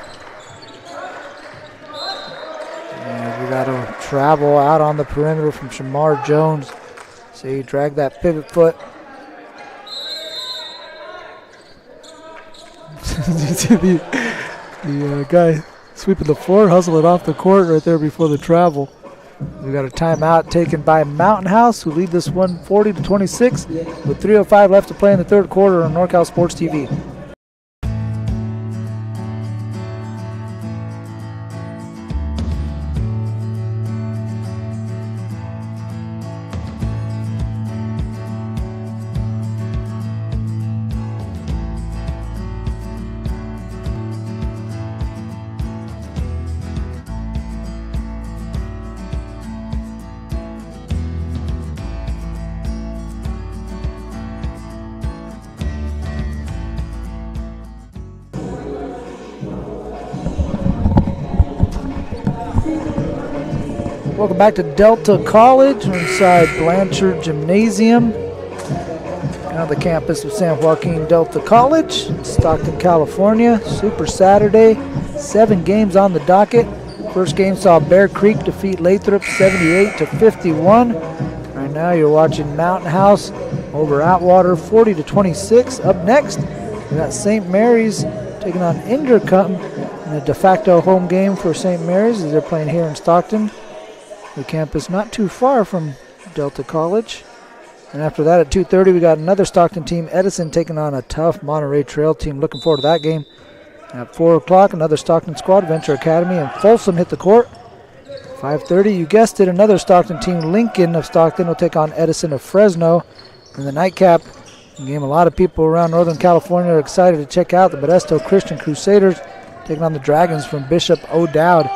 And we got to travel out on the perimeter from Shamar Jones. So he dragged that pivot foot. You see the guy sweeping the floor, hustle it off the court right there before the travel. We got a timeout taken by Mountain House, who lead this one 40-26 with 3:05 left to play in the third quarter on NorCal Sports TV. Welcome back to Delta College. We're inside Blanchard Gymnasium on the campus of San Joaquin Delta College in Stockton, California. Super Saturday, 7 games on the docket. First game saw Bear Creek defeat Lathrop 78-51. Right now you're watching Mountain House over Atwater 40-26. Up next, we got St. Mary's taking on Inderkum in a de facto home game for St. Mary's as they're playing here in Stockton. The campus not too far from Delta College. And after that at 2:30, we got another Stockton team, Edison, taking on a tough Monterey Trail team. Looking forward to that game. At 4 o'clock, another Stockton squad, Venture Academy and Folsom hit the court. 5:30, you guessed it, another Stockton team, Lincoln of Stockton, will take on Edison of Fresno. In the nightcap game, a lot of people around Northern California are excited to check out the Modesto Christian Crusaders taking on the Dragons from Bishop O'Dowd.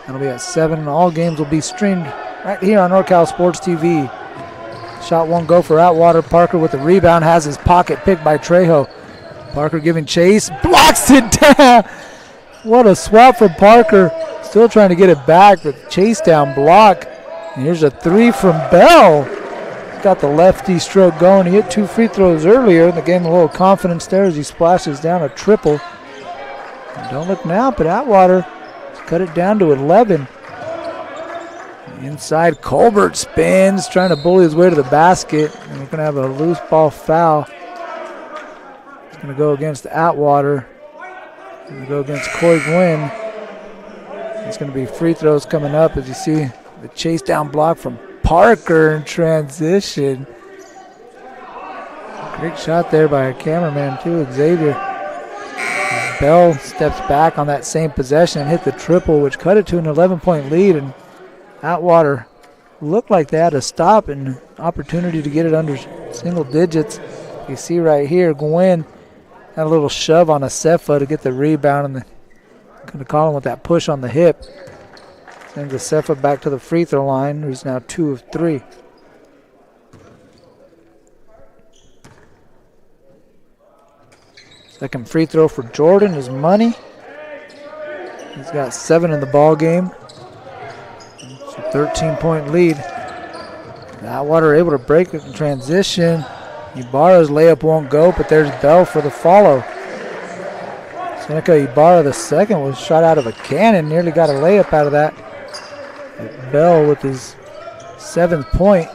That'll be at 7, and all games will be streamed right here on NorCal Sports TV. Shot won't go for Atwater. Parker with the rebound, has his pocket picked by Trejo. Parker giving chase, blocks it down. What a swap from Parker. Still trying to get it back, but chase down block. And here's a 3 from Bell. Got the lefty stroke going. He hit 2 free throws earlier and gave him a little confidence there as he splashes down a triple. And don't look now, but Atwater cut it down to 11. Inside, Colbert spins, trying to bully his way to the basket. And we're going to have a loose ball foul. It's going to go against Atwater. It's going to go against Coy Gwynn. It's going to be free throws coming up as you see the chase down block from Parker in transition. Great shot there by a cameraman too, Xavier. Bell steps back on that same possession and hit the triple, which cut it to an 11-point lead. And Atwater looked like they had a stop and opportunity to get it under single digits. You see right here, Gwen had a little shove on Acefa to get the rebound, and going to call him with that push on the hip. Sends Acefa back to the free throw line. He's now 2 of 3. Second free throw for Jordan is money. He's got 7 in the ball game. It's a 13-point lead. Atwater able to break it in transition. Ibarra's layup won't go, but there's Bell for the follow. Seneca Ibarra the second was shot out of a cannon, nearly got a layup out of that. But Bell with his 7th point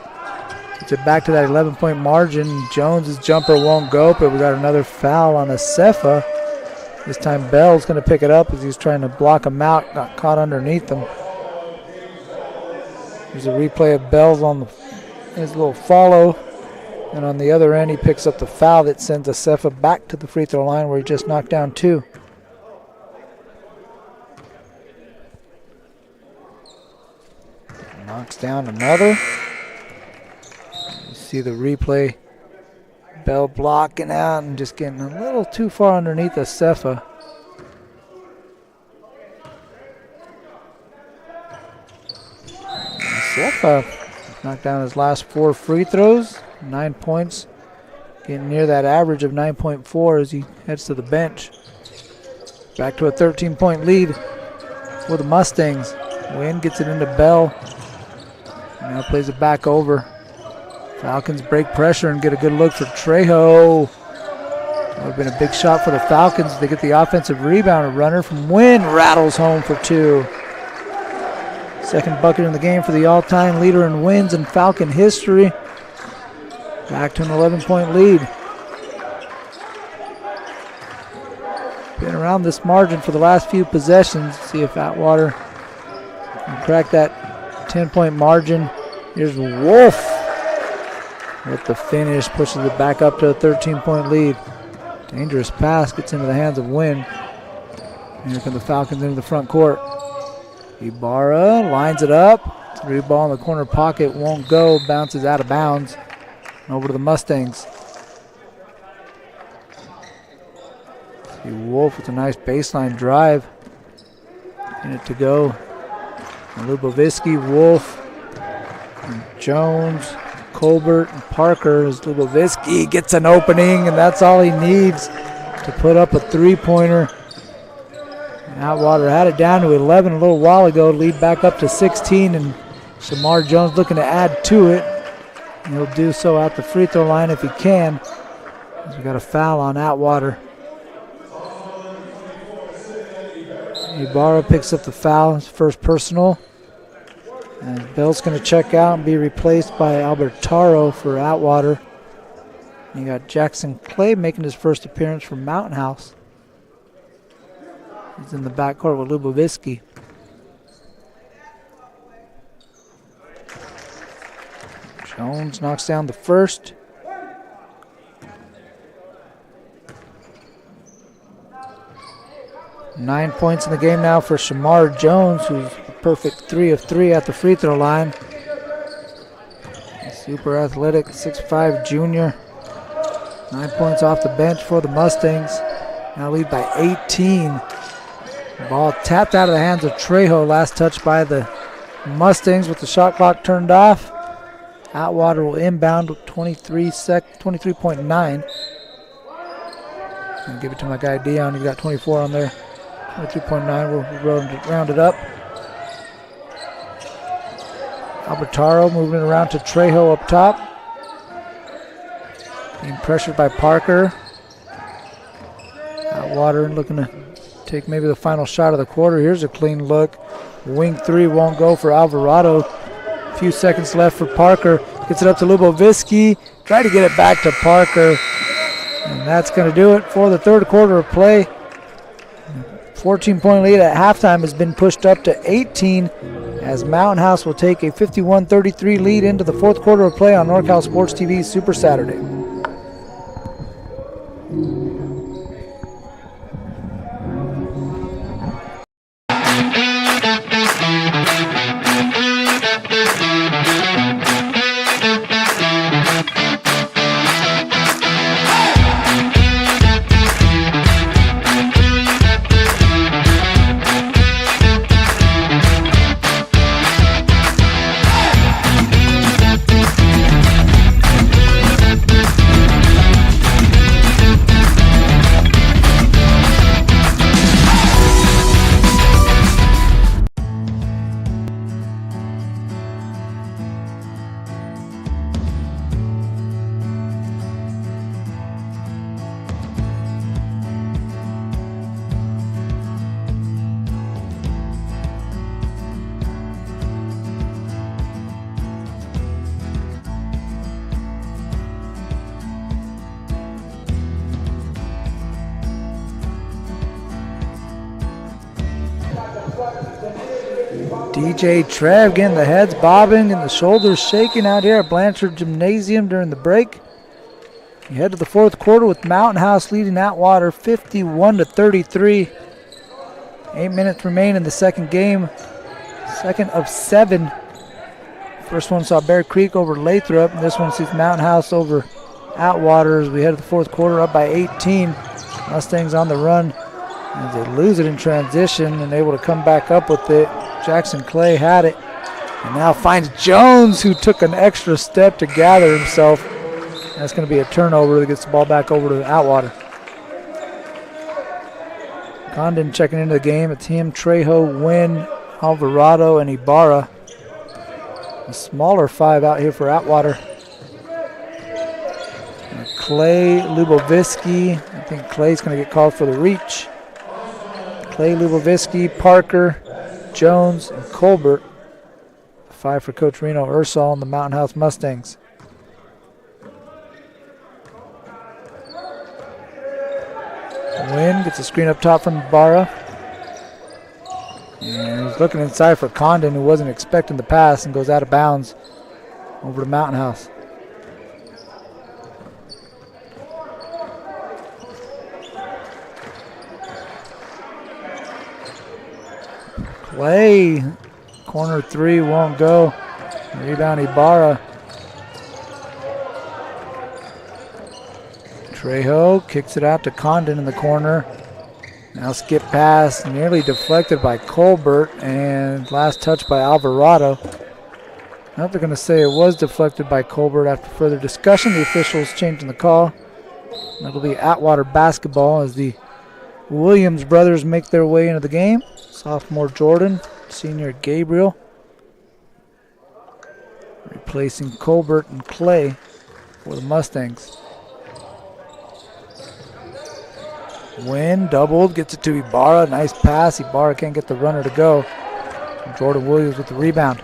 gets it back to that 11-point margin. Jones's jumper won't go, but we got another foul on Acefa. This time Bell's going to pick it up as he's trying to block him out, got caught underneath him. There's a replay of Bell's on his little follow. And on the other end, he picks up the foul that sends Acefa back to the free throw line where he just knocked down 2. Knocks down another. You see the replay. Bell blocking out and just getting a little too far underneath Acefa. Acefa knocked down his last 4 free throws. 9 points. Getting near that average of 9.4 as he heads to the bench. Back to a 13-point lead for the Mustangs. Wynn gets it into Bell. Now plays it back over. Falcons break pressure and get a good look for Trejo. That would have been a big shot for the Falcons. They get the offensive rebound. A runner from Wynn rattles home for 2. Second bucket in the game for the all-time leader in wins in Falcon history. Back to an 11-point lead. Been around this margin for the last few possessions. See if Atwater can crack that 10-point margin. Here's Wolf with the finish. Pushes it back up to a 13-point lead. Dangerous pass gets into the hands of Wynn. Here come the Falcons into the front court. Ibarra lines it up. 3 ball in the corner pocket. Won't go. Bounces out of bounds. Over to the Mustangs. See Wolf with a nice baseline drive. In it to go. And Lubovitsky, Wolf, and Jones, Colbert, and Parker as Lubovitsky gets an opening, and that's all he needs to put up a 3-pointer. Atwater had it down to 11 a little while ago, lead back up to 16, and Shamar Jones looking to add to it. And he'll do so at the free throw line if he can. We got a foul on Atwater. Ibarra picks up the foul, his first personal. And Bell's going to check out and be replaced by Albertaro for Atwater. You got Jackson Clay making his first appearance for Mountain House. He's in the backcourt with Lubovitsky. Jones knocks down the first. Nine points in the game now for Shamar Jones, who's a perfect 3 of 3 at the free throw line. Super athletic, 6'5" junior. 9 points off the bench for the Mustangs. Now lead by 18. Ball tapped out of the hands of Trejo. Last touch by the Mustangs with the shot clock turned off. Atwater will inbound with 23.9. I'll give it to my guy Dion. He's got 24 on there. 23.9. We'll round it up. Albertaro moving it around to Trejo up top. Being pressured by Parker. Atwater looking to take maybe the final shot of the quarter. Here's a clean look. Wing 3 won't go for Alvarado. A few seconds left for Parker. Gets it up to Lubovitsky. Try to get it back to Parker. And that's going to do it for the third quarter of play. 14-point lead at halftime has been pushed up to 18 as Mountain House will take a 51-33 lead into the fourth quarter of play on NorCal Sports TV Super Saturday. DJ Trev getting the heads bobbing and the shoulders shaking out here at Blanchard Gymnasium during the break. We head to the fourth quarter with Mountain House leading Atwater 51-33. 8 minutes remain in the second game. Second of 7. First one saw Bear Creek over Lathrop. And this one sees Mountain House over Atwater as we head to the fourth quarter up by 18. Mustangs on the run as they lose it in transition and able to come back up with it. Jackson Clay had it and now finds Jones, who took an extra step to gather himself. That's going to be a turnover that gets the ball back over to Atwater. Condon checking into the game. It's him, Trejo, Wynn, Alvarado, and Ibarra. A smaller 5 out here for Atwater. And Clay, Luboviski. I think Clay's going to get called for the reach. Clay, Luboviski, Parker, Jones, and Colbert. 5 for Coach Reno Ursall and the Mountain House Mustangs. Wynn gets a screen up top from Ibarra. And he's looking inside for Condon, who wasn't expecting the pass, and goes out of bounds over to Mountain House. Clay, corner 3 won't go. Rebound Ibarra. Trejo kicks it out to Condon in the corner. Now skip pass, nearly deflected by Colbert, and last touch by Alvarado. Now they're going to say it was deflected by Colbert after further discussion. The officials changing the call. That'll be Atwater basketball as the Williams brothers make their way into the game. Sophomore Jordan, senior Gabriel, replacing Colbert and Clay for the Mustangs. Wynn doubled, gets it to Ibarra. Nice pass. Ibarra can't get the runner to go. Jordan Williams with the rebound.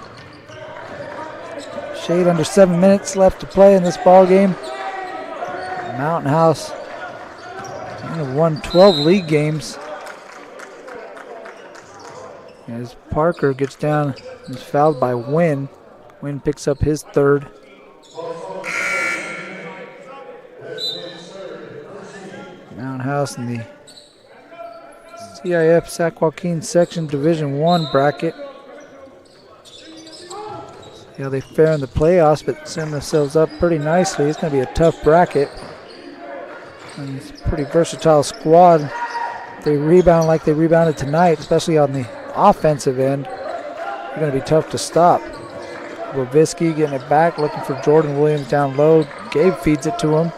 Shade under 7 minutes left to play in this ball game. Mountain House won 12 league games. As Parker gets down, he's fouled by Wynn. Wynn picks up his 3rd. Mountain House in the CIF Sac Joaquin Section Division 1 bracket. See how they fare in the playoffs, but set themselves up pretty nicely. It's going to be a tough bracket. And it's a pretty versatile squad. They rebound like they rebounded tonight, especially on the offensive end. They're going to be tough to stop. Lovisky getting it back, looking for Jordan Williams down low. Gabe feeds it to him.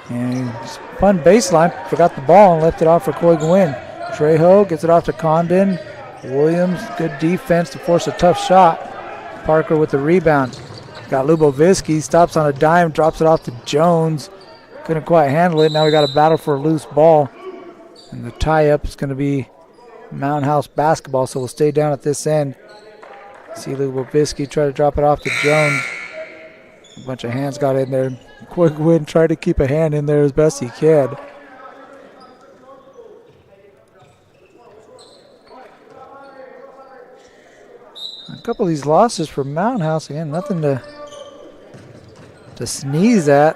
And he spun baseline, forgot the ball, and left it off for Coy Gwynn. Trejo gets it off to Condon. Williams, good defense to force a tough shot. Parker with the rebound. Got Luboviski, stops on a dime, drops it off to Jones. Couldn't quite handle it. Now we got a battle for a loose ball. And the tie-up is going to be Mountain House basketball, so we'll stay down at this end. See Luboviski try to drop it off to Jones. A bunch of hands got in there. Quick win, tried to keep a hand in there as best he can. A couple of these losses for Mountain House, again, nothing to sneeze at.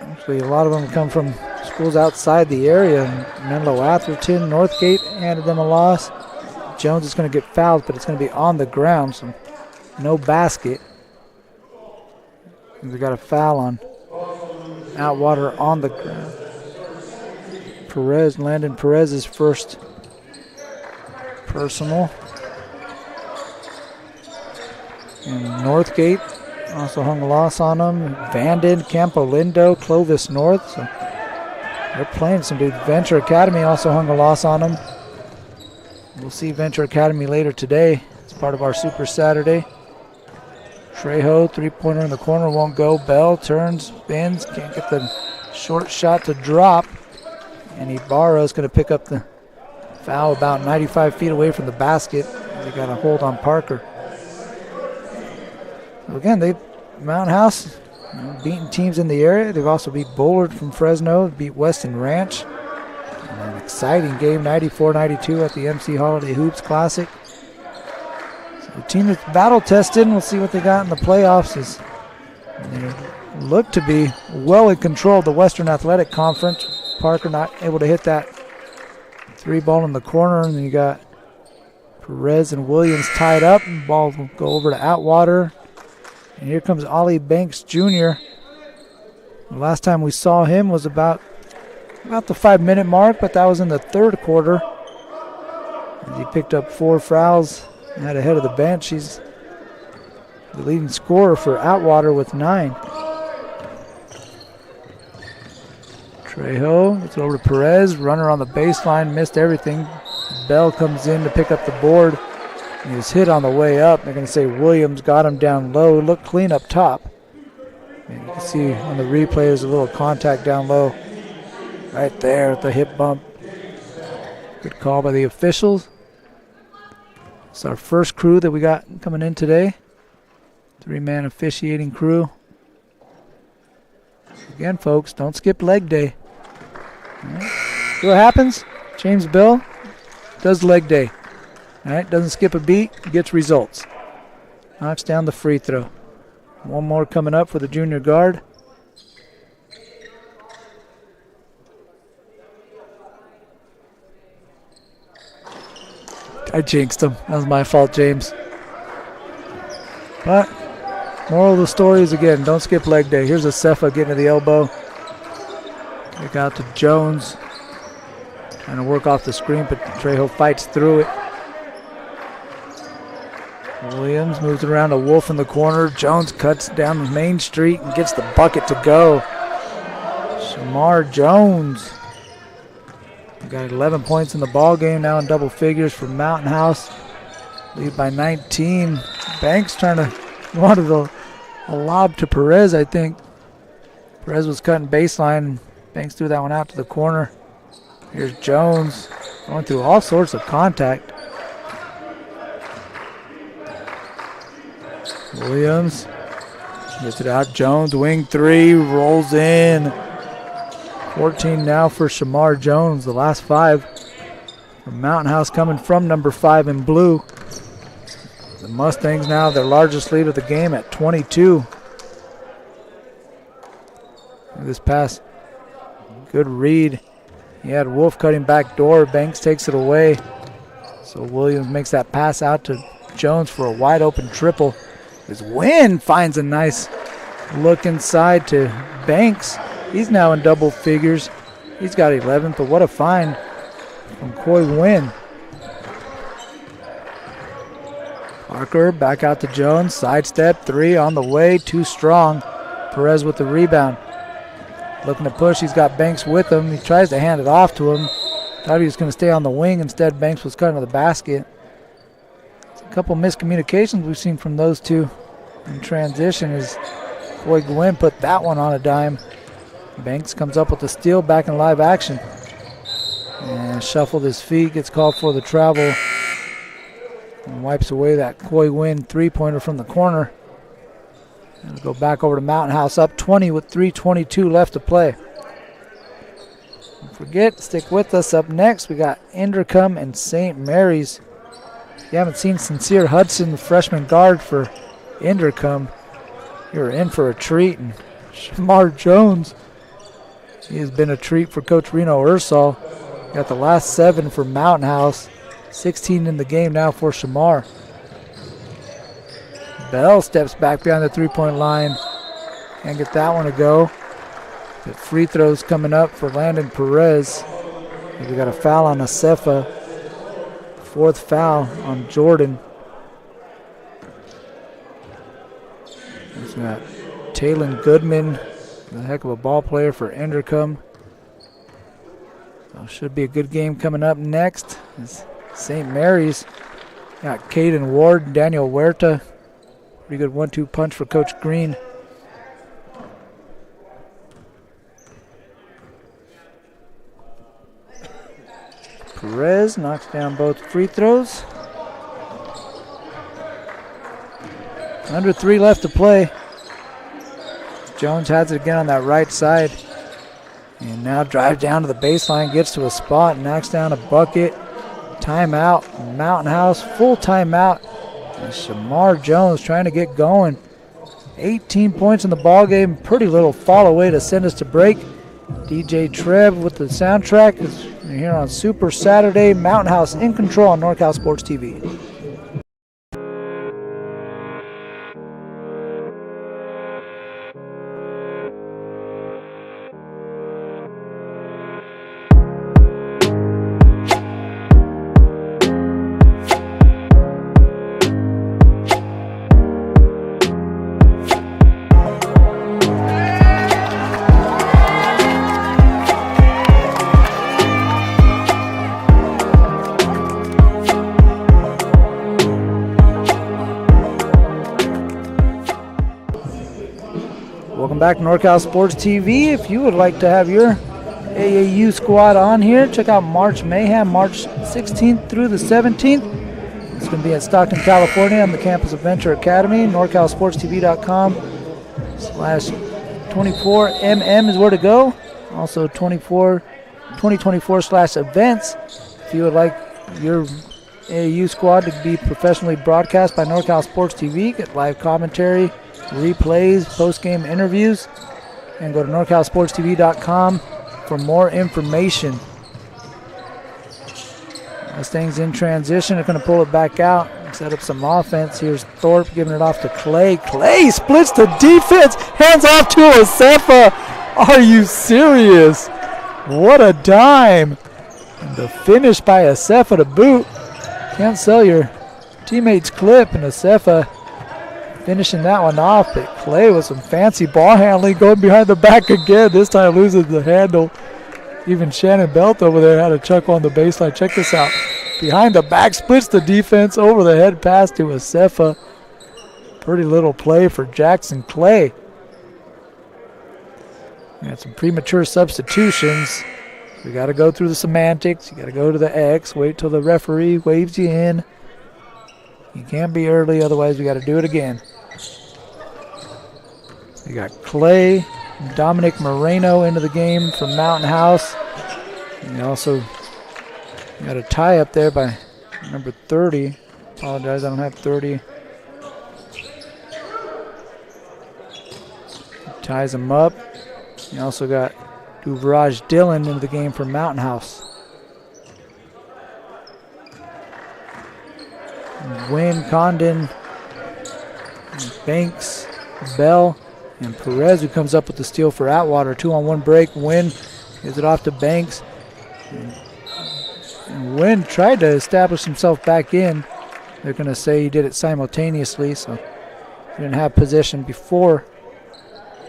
Actually, a lot of them come from schools outside the area. Menlo Atherton, Northgate handed them a loss. Jones is going to get fouled, but it's going to be on the ground, so no basket. We got a foul on Atwater on the ground. Landon Perez's first personal. And Northgate also hung a loss on them. Vanden, Campo Lindo, Clovis North. So they're playing some dudes. Venture Academy also hung a loss on them. We'll see Venture Academy later today. It's part of our Super Saturday. Trejo, three-pointer in the corner, won't go. Bell turns, spins, can't get the short shot to drop. And Ibarra is going to pick up the foul about 95 feet away from the basket. They got a hold on Parker. So again, Mountain House beating teams in the area. They've also beat Bullard from Fresno, beat Weston Ranch. And exciting game, 94-92 at the MC Holiday Hoops Classic. So the team that's battle tested, and we'll see what they got in the playoffs. They look to be well in control of the Western Athletic Conference. Parker not able to hit that 3-ball in the corner, and then you got Perez and Williams tied up. Ball will go over to Atwater. And here comes Ollie Banks Jr. The last time we saw him was about the 5-minute mark, but that was in the third quarter. As he picked up 4 fouls and had ahead of the bench. He's the leading scorer for Atwater with 9. Trejo gets over to Perez. Runner on the baseline, missed everything. Bell comes in to pick up the board. He was hit on the way up. They're going to say Williams got him down low. Looked clean up top. And you can see on the replay there's a little contact down low. Right there with the hip bump. Good call by the officials. It's our first crew that we got coming in today. 3-man officiating crew. Again, folks, don't skip leg day. All right. See what happens? James Bell does leg day. All right, doesn't skip a beat, gets results. Knocks down the free throw. One more coming up for the junior guard. I jinxed him. That was my fault, James. But moral of the story is, again, don't skip leg day. Here's a Cefa getting to the elbow. Kick out to Jones. Trying to work off the screen, but Trejo fights through it. Williams moves it around to Wolf in the corner. Jones cuts down Main Street and gets the bucket to go. Shamar Jones. Got 11 points in the ball game, now in double figures for Mountain House. Lead by 19. Banks wanted a lob to Perez, I think. Perez was cutting baseline. Banks threw that one out to the corner. Here's Jones going through all sorts of contact. Williams gets it out. Jones, wing 3, rolls in. 14 now for Shamar Jones. The last 5 from Mountain House coming from number 5 in blue. The Mustangs now their largest lead of the game at 22. This pass, good read. He had Wolf cutting back door. Banks takes it away. So Williams makes that pass out to Jones for a wide open triple. As Wynn finds a nice look inside to Banks. He's now in double figures. He's got 11, but what a find from Coy Wynn. Parker back out to Jones. Sidestep, 3 on the way, too strong. Perez with the rebound. Looking to push, he's got Banks with him. He tries to hand it off to him. Thought he was going to stay on the wing. Instead, Banks was cutting to the basket. A couple miscommunications we've seen from those two in transition as Coy Gwynn put that one on a dime. Banks comes up with the steal back in live action. And shuffled his feet, gets called for the travel. And wipes away that Coy Wynn 3-pointer from the corner. And it'll go back over to Mountain House up 20 with 3:22 left to play. Don't forget, stick with us. Up next, we got Inderkum and St. Mary's. If you haven't seen Sincere Hudson, the freshman guard for Inderkum, you're in for a treat. And Shamar Jones, he has been a treat for Coach Reno Ursall. Got the last 7 for Mountain House. 16 in the game now for Shamar. Bell steps back behind the 3-point line. Can't get that one to go. The free throws coming up for Landon Perez. We got a foul on Acefa. 4th foul on Jordan. There's got Taylon Goodman, a heck of a ball player for Inderkum. So should be a good game coming up next. St. Mary's got Caden Ward and Daniel Huerta. Pretty good 1-2 punch for Coach Green. Perez knocks down both free throws. Under 3 left to play. Jones has it again on that right side. And now drives down to the baseline, gets to a spot, knocks down a bucket. Timeout, Mountain House, full timeout. And Shamar Jones trying to get going. 18 points in the ball game. Pretty little fall away to send us to break. DJ Trev with the soundtrack is here on Super Saturday. Mountain House in control on NorCal Sports TV. Welcome back to NorCal Sports TV. If you would like to have your AAU squad on here, check out March Mayhem, March 16th through the 17th. It's going to be at Stockton, California on the campus of Venture Academy. NorCalSportsTV.com/24MM is where to go. Also 2024/events. If you would like your AAU squad to be professionally broadcast by NorCal Sports TV, get live commentary, replays, post-game interviews, and go to NorCalSportsTV.com for more information. Mustangs in transition. They're going to pull it back out and set up some offense. Here's Thorpe giving it off to Clay. Clay splits the defense. Hands off to Asefa. Are you serious? What a dime. And the finish by Asefa to boot. Can't sell your teammates clip, and Asefa finishing that one off, but Clay with some fancy ball handling, going behind the back again. This time loses the handle. Even Shannon Belt over there had a chuckle on the baseline. Check this out. Behind the back, splits the defense, over the head pass to Asefa. Pretty little play for Jackson Clay. We had some premature substitutions. We got to go through the semantics. You got to go to the X, wait till the referee waves you in. You can't be early, otherwise we got to do it again. You got Clay, Dominic Moreno into the game from Mountain House. And you also got a tie up there by number 30. Apologize, I don't have 30. Ties him up. You also got Duvraj Dillon into the game for Mountain House. Wynn, Condon, Banks, Bell, and Perez, who comes up with the steal for Atwater. 2-on-1 break. Wynn gives it off to Banks. And Wynn tried to establish himself back in. They're going to say he did it simultaneously, so he didn't have possession before.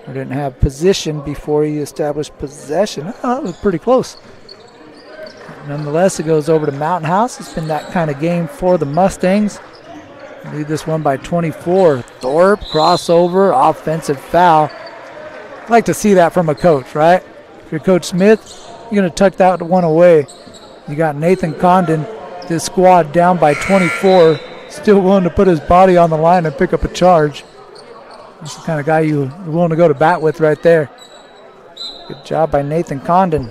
Or didn't have position before he established possession. Oh, that was pretty close. Nonetheless, it goes over to Mountain House. It's been that kind of game for the Mustangs. Lead this one by 24. Thorpe, crossover, offensive foul. I'd like to see that from a coach, right? If you're Coach Smith, you're going to tuck that one away. You got Nathan Condon, this squad down by 24, still willing to put his body on the line and pick up a charge. That's the kind of guy you're willing to go to bat with right there. Good job by Nathan Condon.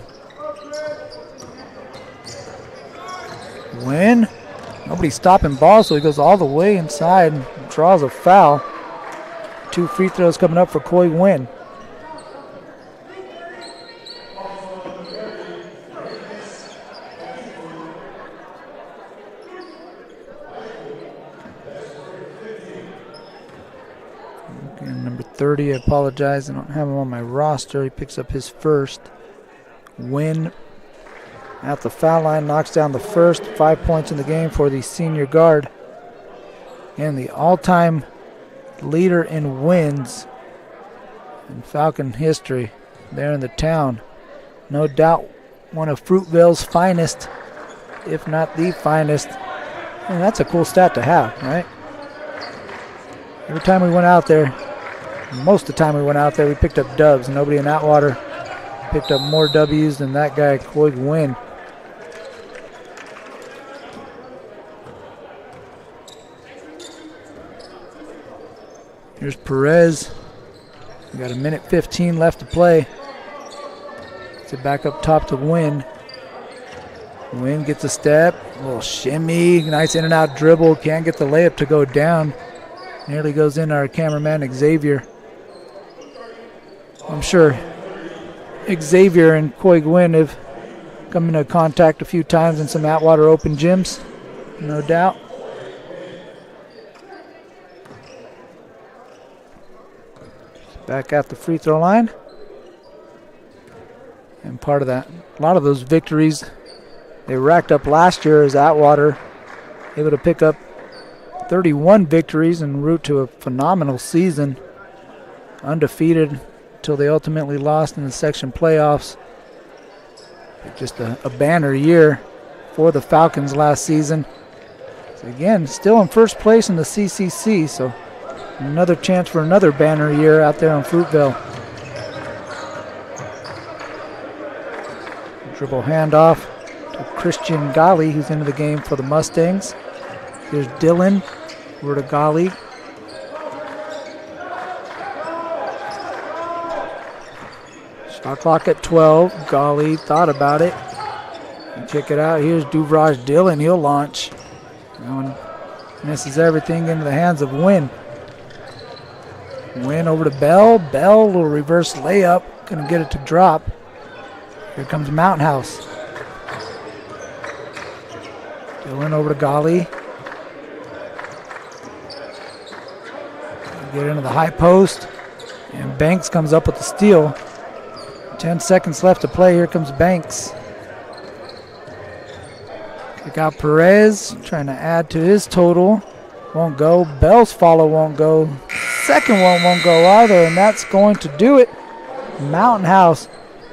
Wynn. Nobody's stopping ball, so he goes all the way inside and draws a foul. 2 free throws coming up for Coy Wynn. And number 30, I apologize, I don't have him on my roster. He picks up his first. Wynn at the foul line, knocks down the first. 5 points in the game for the senior guard. And the all-time leader in wins in Falcon history there in the town. No doubt one of Fruitvale's finest, if not the finest. And that's a cool stat to have, right? Every time we went out there, most of the time we went out there, we picked up dubs. Nobody in Atwater picked up more W's than that guy, Coy Wynn. Here's Perez. We got 1:15 left to play. Gets it back up top to Wynn. Wynn gets a step, a little shimmy, nice in and out dribble. Can't get the layup to go down. Nearly goes in our cameraman Xavier. I'm sure Xavier and Coy Gwynn have come into contact a few times in some Atwater Open gyms, no doubt. Back at the free throw line. And part of that, a lot of those victories they racked up last year as Atwater able to pick up 31 victories en route to a phenomenal season. Undefeated until they ultimately lost in the section playoffs. Just a banner year for the Falcons last season. So again, still in first place in the CCC, so another chance for another banner year out there in Fruitvale. Dribble handoff to Christian Gali, who's into the game for the Mustangs. Here's Dylan over to Gali. Shot clock at 12. Gali thought about it. And kick it out. Here's Duvraj Dylan. He'll launch. That one misses everything into the hands of Wynn. Wynn over to Bell. Bell, little reverse layup. Couldn't get it to drop. Here comes Mountain House. Dylan over to Gali. Get into the high post. And Banks comes up with the steal. 10 seconds left to play. Here comes Banks. Kick out Perez. Trying to add to his total. Won't go. Bell's follow won't go. Second one won't go either. And that's going to do it. Mountain House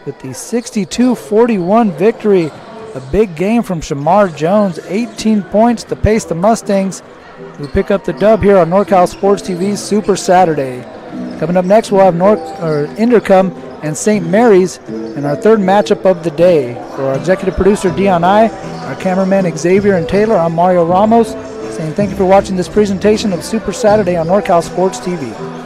with the 62-41 victory. A big game from Shamar Jones. 18 points to pace the Mustangs, who pick up the dub here on NorCal Sports TV's Super Saturday. Coming up next, we'll have Intercom and St. Mary's in our third matchup of the day. For our executive producer, Dion I, our cameraman, Xavier and Taylor, I'm Mario Ramos, saying thank you for watching this presentation of Super Saturday on NorCal Sports TV.